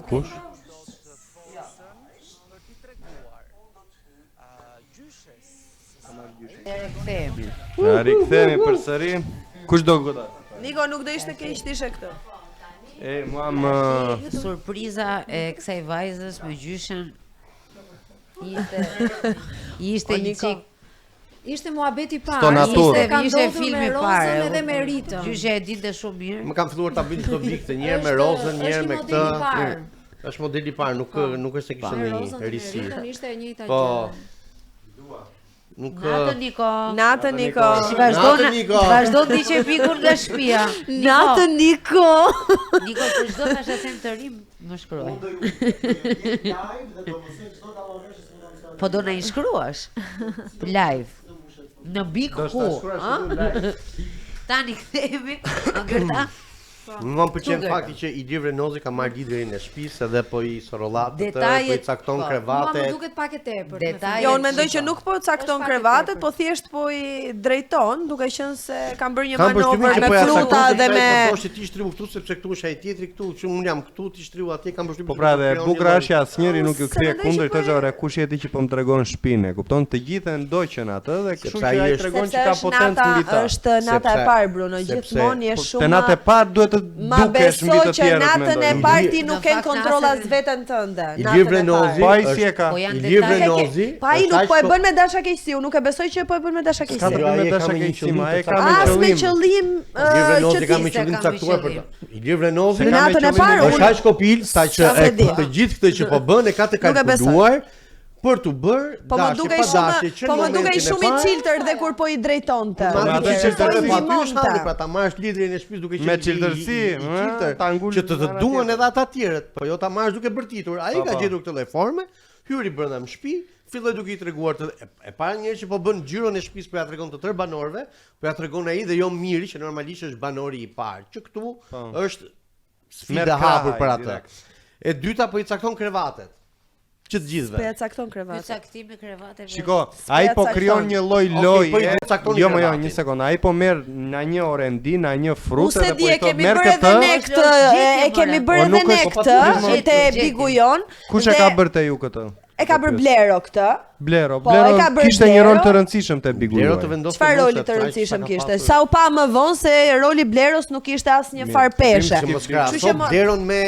Kush? Rikthehemi përsëri. Kush do godat? Niko nuk do ishte keq të ishe këtu. Mua më Surpriza e kësaj vajzës me gjyshen ishte një çik. Ishte muhabeti i parë, ishte filmi i parë edhe me Ritën. Gjyshe e dinte shumë mirë. Më kam filluar ta bëj çdo vikë, një herë me Rozën, një herë me këtë. Është modeli i parë, nuk është se kishte një risi. Ishte e njëjta gjë. Po. Nuk Natë Niko. Vazhdo të ndiqe pikur nga shtëpia. Natë Niko. Niko për çdo tash them të rim më shkruaj. Po do na i shkruash live në Big Hu, Tani kthehemi, Gerta. Më pëlqen fakti që i Lir Vrenozi ka marrë liderin e shtëpisë edhe po i sorrollatet, po i cakton krevatet. Mua më duket pak e tepër. Jo, unë mendoj që nuk po cakton krevatet, po thjesht po i drejton, duke qenë se kam bërë një manovër me fluta dhe me thoshte ti shtriu këtu sepse këtu është ai tjetri këtu, që unë jam këtu, ti shtriu atje, kam përshtypjen. Po pra dhe bukurashja asnjëri nuk ju kthye kundër të ore kush je ti që po më tregon shtëpinë, kupton? Të gjithë ndoqën atë dhe kështu që ai tregon që ka potencë mbi ta. Është nata e parë Bruno, gjithmonë je shumë. Te nata e parë duhet të dukesh mbi të tjerët. Ma beso që natën e parë ti nuk ken kontroll as veten tënde. Lir Vrenozi, po ai si e ka? Lir Vrenozi. Pa ai nuk po e bën me dashakeqësi, unë nuk e besoj që po e bën me dashakeqësi. Ka të bëjë me dashakeqësi, ai ka me qëllim. Lir Vrenozi ka me qëllim caktuar për ta. Lir Vrenozi natën e parë është aq kopil saqë të gjithë këtë që po bën e ka të kalkuluar për të bërë dashje pa dashje që po më dukej shumë i çiltër dhe kur po i drejtonte. Ma atë çiltër po aty është halli pra ta marrësh liderin e shtëpisë duke qenë me çiltërsi, ta ngulësh që të duan edhe ata të tjerët, po jo ta marrësh duke bërtitur. Ai ka gjetur këtë lloj forme, hyri brenda në shtëpi, filloi duke i treguar e para një herë që po bën xhiron e shtëpisë, po ja tregon të tërë banorëve, po ja tregon ai dhe jo Miri që normalisht është banori i parë, që këtu është sfida hapur për atë. E dyta po i cakton krevatet. që të gjithëve. Pe cakton krevatin. Caktimi krevateve. Shiko, ai po krijon një lloj loje. Jo, një sekond. Ai po merr na një orendi, na një frutë dhe po i thot merr këtë. E kemi bërë edhe ne këtë te Bigu jon. Kush e ka bërë te ju këtë? E ka bërë Blero këtë. Blero kishte një rol të rëndësishëm te Bigu. Blero të vendosur. Çfarë roli të rëndësishëm kishte? Sa u pa më vonë se roli Bleros nuk ishte asnjë farë peshe. Kështu që Bleron me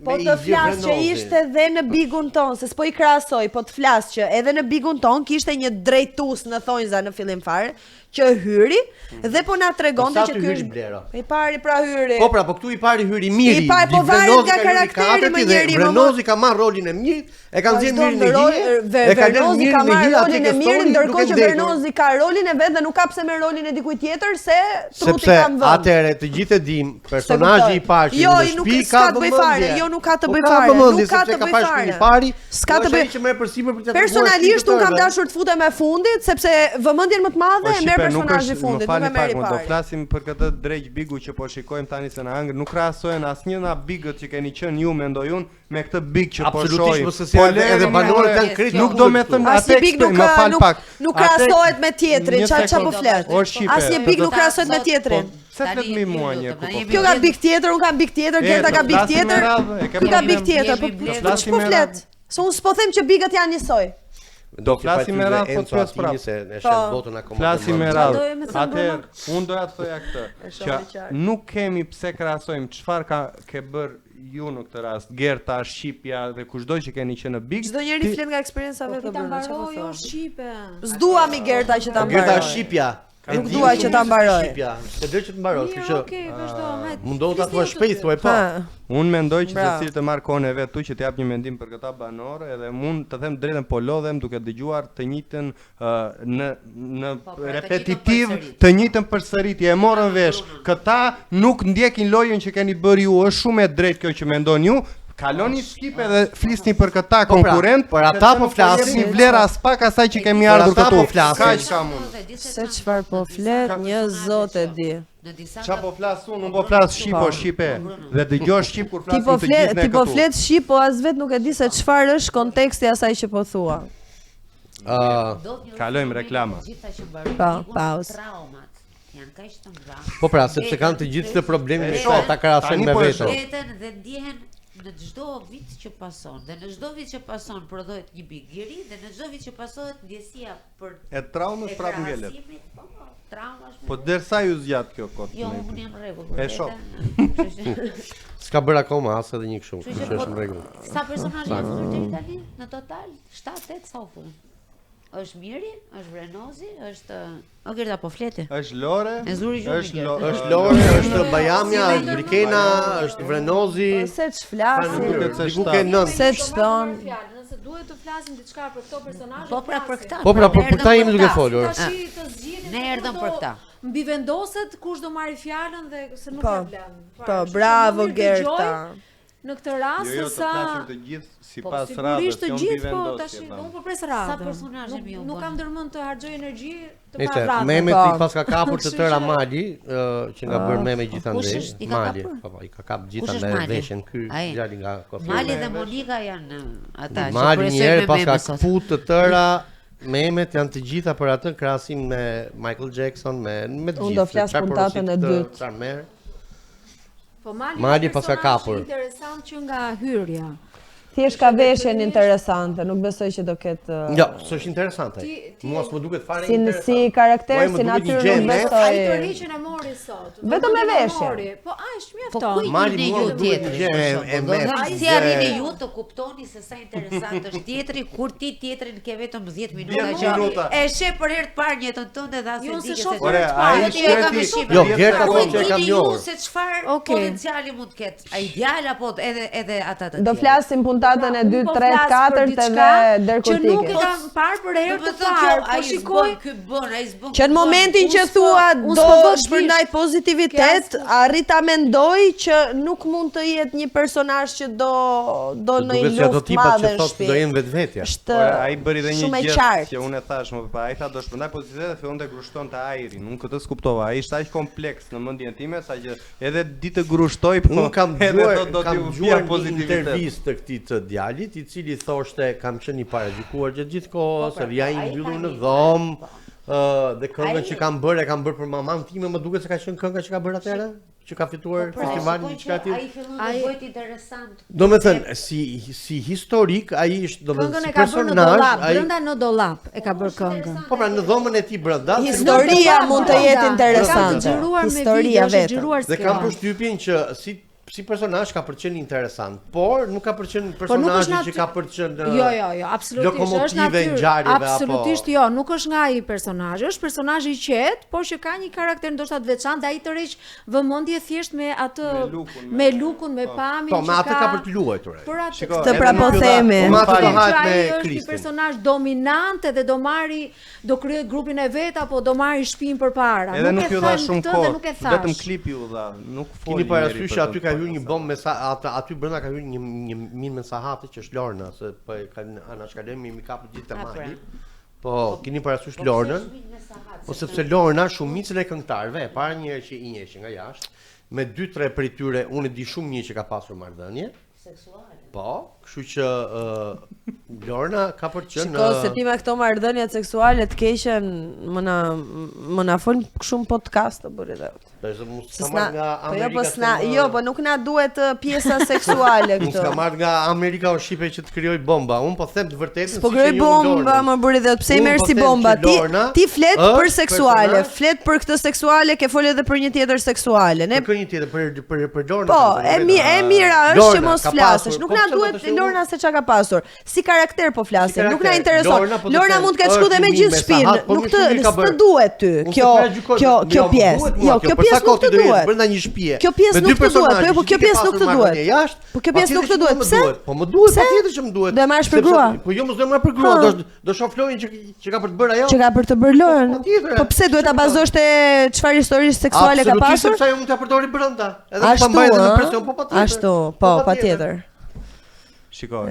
po të flas që ishte dhe në Bigun ton, se s'po i krahasoj, po të flas që edhe në Bigun ton kishte një drejtues në thonjza në fillim fare që hyri dhe po na tregonte që ky është Blero. I pari pra hyri. Po pra, po këtu i pari hyri Miri. I pari po varet nga karakteri më njëri. Vrenozi ka marr rolin e mirë, e kanë nxjerrë Mirin e hije. Vrenozi ka marr rolin e mirë, ndërkohë që Vrenozi ka rolin e vet dhe nuk ka pse me rolin e dikujt tjetër se truti ka vend. Sepse atëre të gjithë e dim, personazhi i parë që në shtëpi ka të bëjë fare. Jo, nuk ka të bëjë fare. Nuk ka të bëjë fare. S'ka të bëjë që merr përsipër për të. Personalisht un kam dashur të futem me fundit sepse vëmendjen më të madhe e merr personazhi i fundit, nuk e merr i parë. Do flasim për këtë drejt Bigu që po shikojmë tani se na ëngër, nuk krahasohen asnjë nga bigët që keni qenë ju mendoj unë me këtë big që po shohim. Po edhe banorët kanë kritik. Nuk do me thënë atë më fal pak. Nuk krahasohet me tjetrin, çfarë po flet? Asnjë big nuk krahasohet me tjetrin. Se flet me mua një kuptim. Kjo ka big tjetër, un kam big tjetër, Gerta ka big tjetër. Ti ka big tjetër, po ç'po flet? Se un s'po them që bigët janë njësoj. Do flasim me radhë po të pyes prapë. Flasim me radhë. Atëherë, unë doja të thoja këtë, që nuk kemi pse krahasojmë çfarë ke bër ju në këtë rast, Gerta, Shqipja dhe kushdo që keni qenë në Big. Çdo njeri flet nga eksperjenca vetë e bërë, çfarë po thon? Shqipe. S'duam i Gerta që ta mbaroj. Gerta Shqipja. Nuk dua që ta mbaroj. Se do që të mbaroj, kështu që. Okej, vazhdo, hajde. Mundohu ta thuash shpejt thuaj po. Unë mendoj që secili të marr kohën e vet tu që të jap një mendim për këta banorë edhe mund të them drejtën po lodhem duke dëgjuar të njëjtën në repetitiv të njëjtën përsëritje e morën vesh. Këta nuk ndjekin lojën që keni bërë ju, është shumë e drejtë kjo që mendon ju. Kaloni skip edhe flisni për këta konkurrent, por ata po flasin vlera as pak asaj që kemi ardhur këtu. Kaq ka mund. Se çfarë po flet, një zot e di. Qa po flas unë po flas shqipe dhe dëgjoj shqip kur flasim të gjithë ne këtu. Ti po flet shqip, po as vet nuk e di se çfarë është konteksti i asaj që po thua. Kalojmë reklama. Pauzë. Janë kaq të mëdha. Po pra, sepse kanë të gjithë këtë problemin e ta krahasojnë me veten. Dhe ndjehen në çdo vit që pason, dhe në çdo vit që pason prodhohet një bigëri dhe në çdo vit që pasohet ndjesia për e traumës prapë ngelet. Traumash. Po derisa ju zgjat kjo kot. Jo, unë jam në rregull. E shoh. S'ka bër akoma as edhe një kështu, kështu është në rregull. Sa personazhe janë futur deri tani në total? 7-8 sa u fut. Është Miri, është Vrenozi, është Gerta po fleti. Është Lore, është Lore, është Bajamja, është Brikena, është Vrenozi. Se ç'flasin? Se ç'thon? Nëse duhet të flasim diçka për këto personazhe. Po pra për këta. Po pra për këta jemi duke folur. Tashi të zgjidhim. Ne erdhëm për këta. Mbi vendoset kush do marrë fjalën dhe se nuk ka plan. Po, bravo Gerta. Në këtë rast jo, sa të gjithë sipas radhës, të gjithë po tash unë po pres radhën. Sa personazhe mi u bën. Nuk kam ndërmend të harxoj energji të pa radhën. Mehmet i pas ka kapur të tëra Mali, që nga bër Mehmet gjithandej. Mali, po i ka kap gjithandej veshën ky djali nga Kosova. Mali dhe Monika janë ata që Mali një herë pas ka kapur të tëra Mehmet janë të gjitha për atë krahasim me Michael Jackson, me të gjithë. Unë do flas puntatën e dytë. Po Mali pas ka kapur. Interesant që nga hyrja. Thjesht ka veshjen interesante, nuk besoj që do ketë. Jo, s'është interesante. Mua s'më duket fare interesante. Si karakter, si natyrë nuk besoj. Ai të riqen e mori sot. Vetëm me veshje. Po është mjafton. Po ku jeni ju tjetri? Si arrini ju të kuptoni se sa interesant është tjetri kur ti tjetrin ke vetëm 10 minuta. E sheh për herë të parë në jetën tënde dhe as e di se çfarë. Jo, Gerta thonë që e kam njohur. Se çfarë potenciali mund të ketë. Ai djalë apo edhe ata të tjerë. Do flasim puntatën e 2, 3, 4 dhe derkotikës. Që nuk e kam parë për herë të parë, po shikoj ky bën, ai s'bën. Që në momentin që thua do shpërndaj pozitivitet, arrit ta mendoj që nuk mund të jetë një personazh që do në një luftë madhe në shtëpi. Do jenë vetvetja. Ai bëri edhe një gjë që unë e thash më parë, ai tha do shpërndaj pozitivitet dhe fillonte grushtonte ajrin. Unë këtë skuptova. Ai ishte aq kompleks në mendjen time sa që edhe ditë grushtoi, po unë kam dëgjuar një intervistë të këtij të djalit i cili thoshte kam qenë i paragjykuar gjatë gjithë kohës, se ja i mbyllur në dhomë, dhe këngën që kam bërë për maman time, më duket se ka qenë kënga që ka bërë atëherë, që ka fituar festivalin diçka tjetër. Ai fillon të bëhet interesant. Domethënë si historik ai është domethënë si personazh, brenda në dollap e ka bërë këngën. Po pra në dhomën e tij brenda. Historia mund të jetë interesante. Historia vetë. Dhe kam përshtypjen që si personazh ka përqenë interesant, por nuk ka përqenë personazhi që ka përqenë Jo, absolutisht është natyrë. Absolutisht jo, nuk është nga ai personazhi, është personazh i qetë, por që ka një karakter ndoshta të veçantë, ai tërheq vëmendje thjesht me atë me lukun, me pamjen që ka. Po, me atë ka për të luajtur. Këtë pra po themi. Ai është një personazh dominant dhe do kryej grupin e vet apo do marrë shtëpinë përpara. Edhe nuk ju dha shumë kohë, vetëm klipi ju dha, nuk foli. Keni parasysh aty ka hyrë një bombë aty brenda ka hyrë një minë me sahate që është Lorna, se po ka anashkalemi mi kapë gjithë të mali. Po, keni parasysh Lornën? Po sepse Lorna shumicën e këngëtarëve, e para një herë që i njeh nga jashtë, me 2-3 prej tyre unë di shumë mirë që ka pasur marrëdhënie seksuale. Po, kështu që Lorna ka përqenë. Shiko, se ti me këto marrëdhëniet seksuale të keqen më na fol shumë podcast të bëri dhe. Po nuk na duhet pjesa seksuale këtu. Nuk ka marrë nga Amerika o Shqipe që të krijoj bomba. Un po them të vërtetën. Po krijoj bomba, më bëri dhe pse i merr si bomba. Ti flet për seksuale, flet për këtë seksuale, ke fol edhe për një tjetër seksuale. Ne për një tjetër për Lorna. Po, e mira është që mos flasësh. Nuk na duhet Lorna se çka ka pasur. Si karakter po flasim. Nuk na intereson. Lorna mund të ketë shkuar dhe me gjithë shpinën. Nuk të duhet ty. Kjo pjesë. Jo, kjo pjesë nuk të duhet. Brenda një shtëpie. Kjo pjesë nuk të duhet. Po kjo pjesë nuk të duhet. Po kjo pjesë nuk të duhet. Pse? Po më duhet patjetër që më duhet. Do e marrësh për grua. Po jo mos do e marr për grua, do shoh Florin që ka për të bërë ajo. Që ka për të bërë Lorën. Po pse duhet ta bazosh te çfarë historisë seksuale ka pasur? Sepse ajo mund ta përdori brenda. Edhe pa mbajtur në presion, po patjetër. Ashtu, po patjetër. Shiko,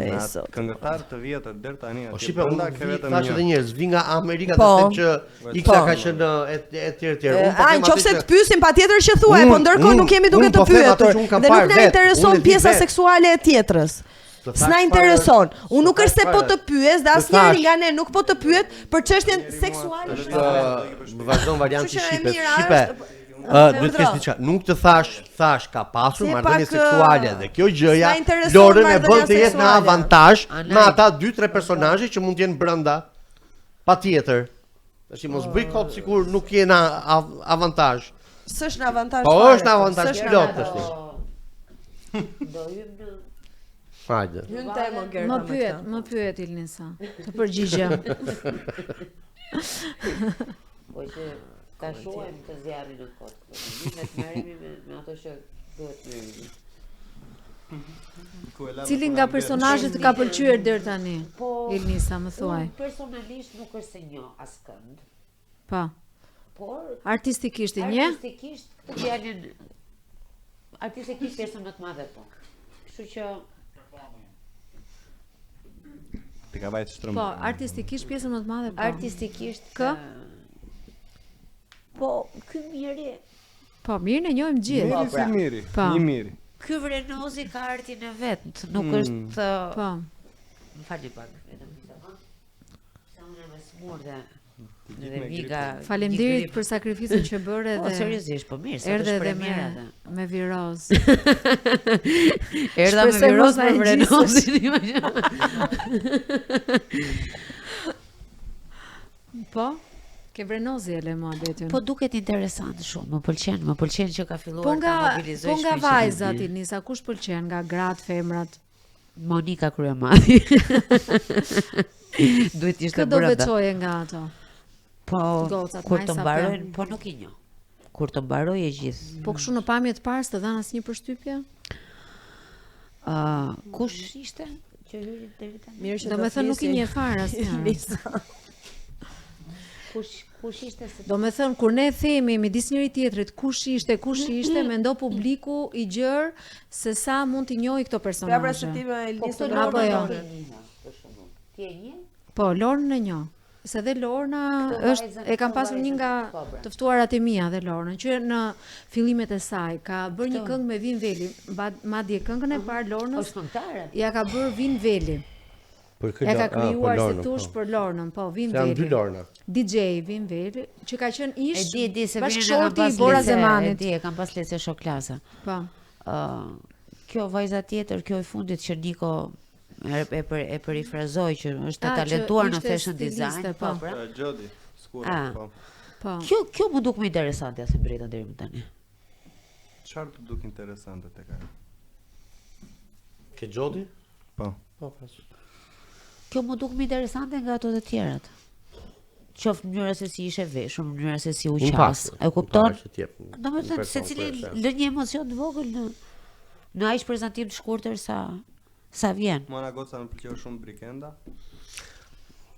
këngëtar të vjetër deri tani aty. Shqipe unë ke vetëm një. Edhe njerëz vi nga Amerika të them që Iksa ka qenë etj. Nëse të pyesim patjetër që thuaj, po ndërkohë nuk jemi duke të pyetur. Dhe nuk na intereson pjesa seksuale e tjetrës. S'na intereson. Unë nuk është se po të pyes, dhe asnjëri nga ne nuk po të pyet për çështjen seksuale. Vazhdon varianti Shqipe. Duhet të kesh diçka. Nuk të thash ka pasur marrëdhënie seksuale dhe kjo gjëja Lorën e bën të jetë në avantazh me ata 2-3 personazhe që mund të jenë brenda. Patjetër. Tash mos bëj kot sikur nuk je në avantazh. S'është në avantazh. Po është në avantazh plot tash. Do hym në Hajde. Më pyet Ilnisa. Të përgjigjem. Po që ta shohim të zjarrin në kot. Ne të merremi me ato që duhet merremi. Cili nga personazhet ka pëlqyer deri tani? Ilnisa, më thuaj. Personalisht nuk është se njoh askënd. Po. Por artistikisht e njeh? Artistikisht këtë fjalën artistikisht pjesën më të madhe po. Kështu që ti ka vajt shtrëmbë. Po, artistikisht pjesën më të madhe po. Artistikisht kë? Po, ky miri. Po, mirë e njohim gjithë. Miri, një miri. Ky Vrenozi ka artin e vet, nuk është po. Më falni pak, vetëm sa unë më smurdha. Dhe miga. Faleminderit për sakrificën që bëre dhe. Po seriozisht, po mirë, sa është premiera me viroz. Erdha me viroz me Vrenozin. Po? Ke Vrenozi e le muhabetin. Po duket interesant shumë, më pëlqen që ka filluar ta mobilizojë. Po nga vajzat Ilnisa, kush pëlqen nga gratë, femrat? Monika Kryemati. Duhet ishte brenda. Do veçoje nga ato. Po kur të mbarojnë, po nuk I njoh. Kur të mbarojë gjithë. Po kështu në pamje të parë të dhanë asnjë përshtypje? Kush ishte që hyri deri tani? Mirë që domethënë nuk I njeh fare asnjë. Kush ishte se do me thënë kur ne themi midis njëri tjetrit kush ishte mendo publiku I gjerë se sa mund t'i njohë këto personazhe. Pra se ti me Elisa apo jo. Ti e njeh? Po, Lorën e njoh. Se dhe Lorna është e kam pasur një nga të ftuarat e mia dhe Lorna, që në fillimet e saj ka bërë një këngë me Vin Veli, madje këngën e parë Lornës ja ka bërë Vin Veli. Ja ka krijuar si thush për Lornën, po Vin Veli. DJ Vin Veli, që ka qenë ish bashkëshorti i Bora Zemanit. E kam pas lece shoklasa. Po. Kjo vajza tjetër, kjo e fundit që Niko e perifrazoi që është e talentuar në fashion design, po pra. Jodi, skura, po. Kjo më duk më interesante as e drejta deri më tani. Çfarë të duk interesante tek ajo? Ke Jodi? Po. Po, pas. Kjo më duk më interesante nga ato të tjerat. Qoftë mënyra se si ishe veshur, mënyra se si u qas. E kupton? Domethënë secili lë një emocion të vogël në aq prezantim të shkurtër sa vjen. Mana goca më pëlqeu shumë Brikenda.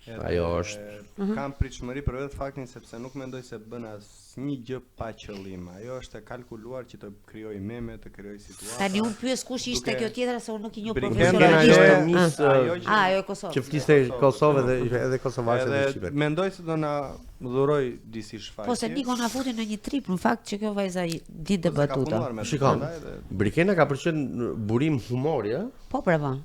Ajo është kam pritshmëri për vetë faktin sepse nuk mendoj se bën asnjë gjë pa qëllim. Ajo është e kalkuluar që të krijojë meme, të krijojë situata. Tani unë pyes kush ishte kjo tjetra se unë nuk i njoh profesionalisht. Ajo e Kosovës. Që fliste Kosovë dhe edhe kosovarë dhe shqipe. Mendoj se do na dhuroj disi shfaqje. Po se Niko na futi në një trip, në fakt që kjo vajza di debatuta. Shikon. Brikena ka përqen burim humori, ë? Po bravo.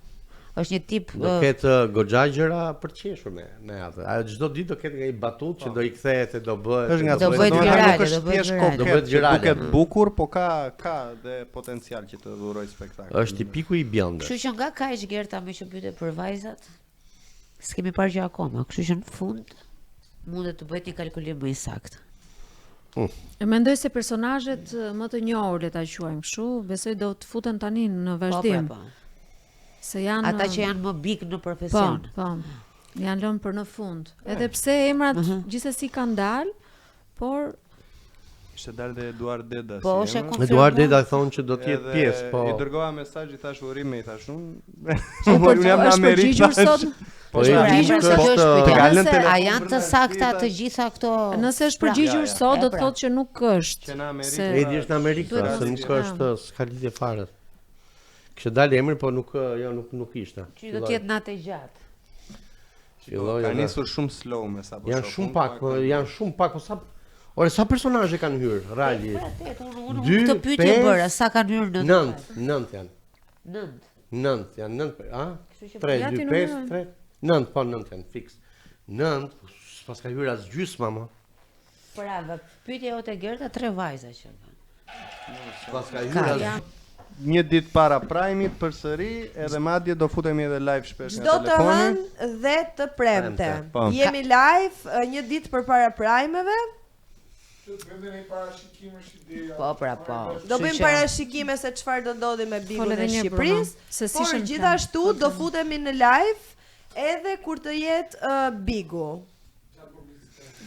Është një tip do ketë goxha gjëra për të qeshur me atë. Ajo çdo ditë do ketë një batut që do i kthehet e do bëhet. Është nga do bëhet virale. Duket bukur, po ka dhe potencial që të dhuroj spektakël. Është tipiku i bjondës. Kështu që nga kaq Gerta më që pyete për vajzat, s'kemi parë gjë akoma. Kështu që në fund mundet të bëhet një kalkulim më i saktë. Mendoj se personazhet më të njohur le ta quajmë kështu, besoj do të futen tani në vazhdim. Se janë ata që janë më big në profesion. Po. Janë lënë për në fund. Edhe pse emrat gjithsesi kanë dalë, por ishte dalë dhe Eduard Deda. Po, Eduard Deda thonë që do të jetë pjesë, po. I dërgova mesazh i thash urime, i thash unë. Unë jam në Amerikë sot. Po a janë të sakta të gjitha këto? Nëse është përgjigjur sot do të thotë që nuk është. Se Edi është në Amerikë, se nuk është, s'ka lidhje fare. Kështë dalë emri, po nuk ishte. Që do t'jetë natë e gjatë. Ka nisur shumë slow me sa po shohim. Janë shumë pak, po sa... Ore, sa personazhe kanë hyrë, reali? Unë të pyetje bëra, sa kanë hyrë në... 9 janë. 9 janë, 3, 2, 5, 3... 9 janë, fix. 9, pas ka hyrë as gjysma, ma. Brava, pyetje jote Gerta, 3 vajza që. Pas ka hyrë një ditë para Prime-it përsëri, edhe madje do futemi edhe live shpesh nga telefoni. Çdo të hënë dhe të premte. Jemi live një ditë përpara Prime-eve. Do bëjmë një parashikimesh ideja. Po, pra, po. Do bëjmë parashikime se çfarë do ndodhi me Bigun e Shqipërisë. Por gjithashtu do futemi në live edhe kur të jetë Bigu.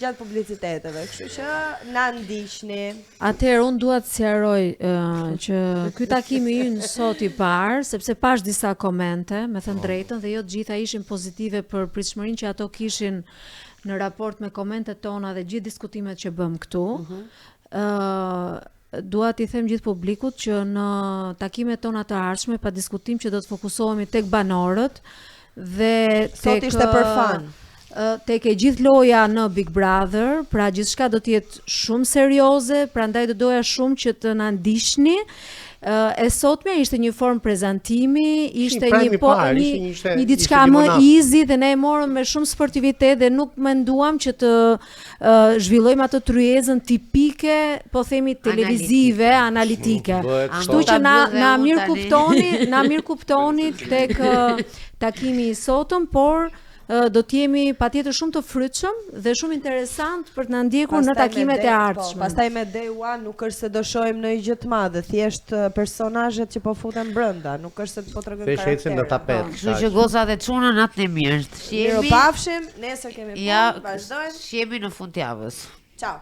Gjatë publiciteteve, kështu që na ndiqni. Atëherë unë dua të sqaroj që ky takim i ynë sot i parë, sepse pash disa komente, me thënë drejtën, dhe jo të gjitha ishin pozitive për pritshmërinë që ato kishin në raport me komentet tona dhe gjithë diskutimet që bëm këtu. Dua t'i them gjithë publikut që në takimet tona të ardhshme pa diskutim që do të fokusohemi tek banorët dhe sot ishte për fan. Tek e gjithë loja në Big Brother, pra gjithçka do të jetë shumë serioze, prandaj do doja shumë që të na ndiqni. E sotme ishte një formë prezantimi, ishte një diçka më easy dhe ne e morëm me shumë sportivitet dhe nuk menduam që të zhvillojmë atë tryezën tipike, po themi televizive, analitike. Kështu që na mirë kuptoni tek takimi i sotëm, por do t'jemi patjetër shumë të frytshëm dhe shumë interesant për të na ndjekur në takimet e ardhshme. Pastaj me Day One nuk është se do shohim ndonjë gjë të madhe, thjesht personazhet që po futen brenda, nuk është se po tregojmë karakter. Kështu që goca dhe çuna natën e mirë. Mirupafshim, nesër kemi punë, vazhdojmë. Shihemi në fund të javës. Ciao.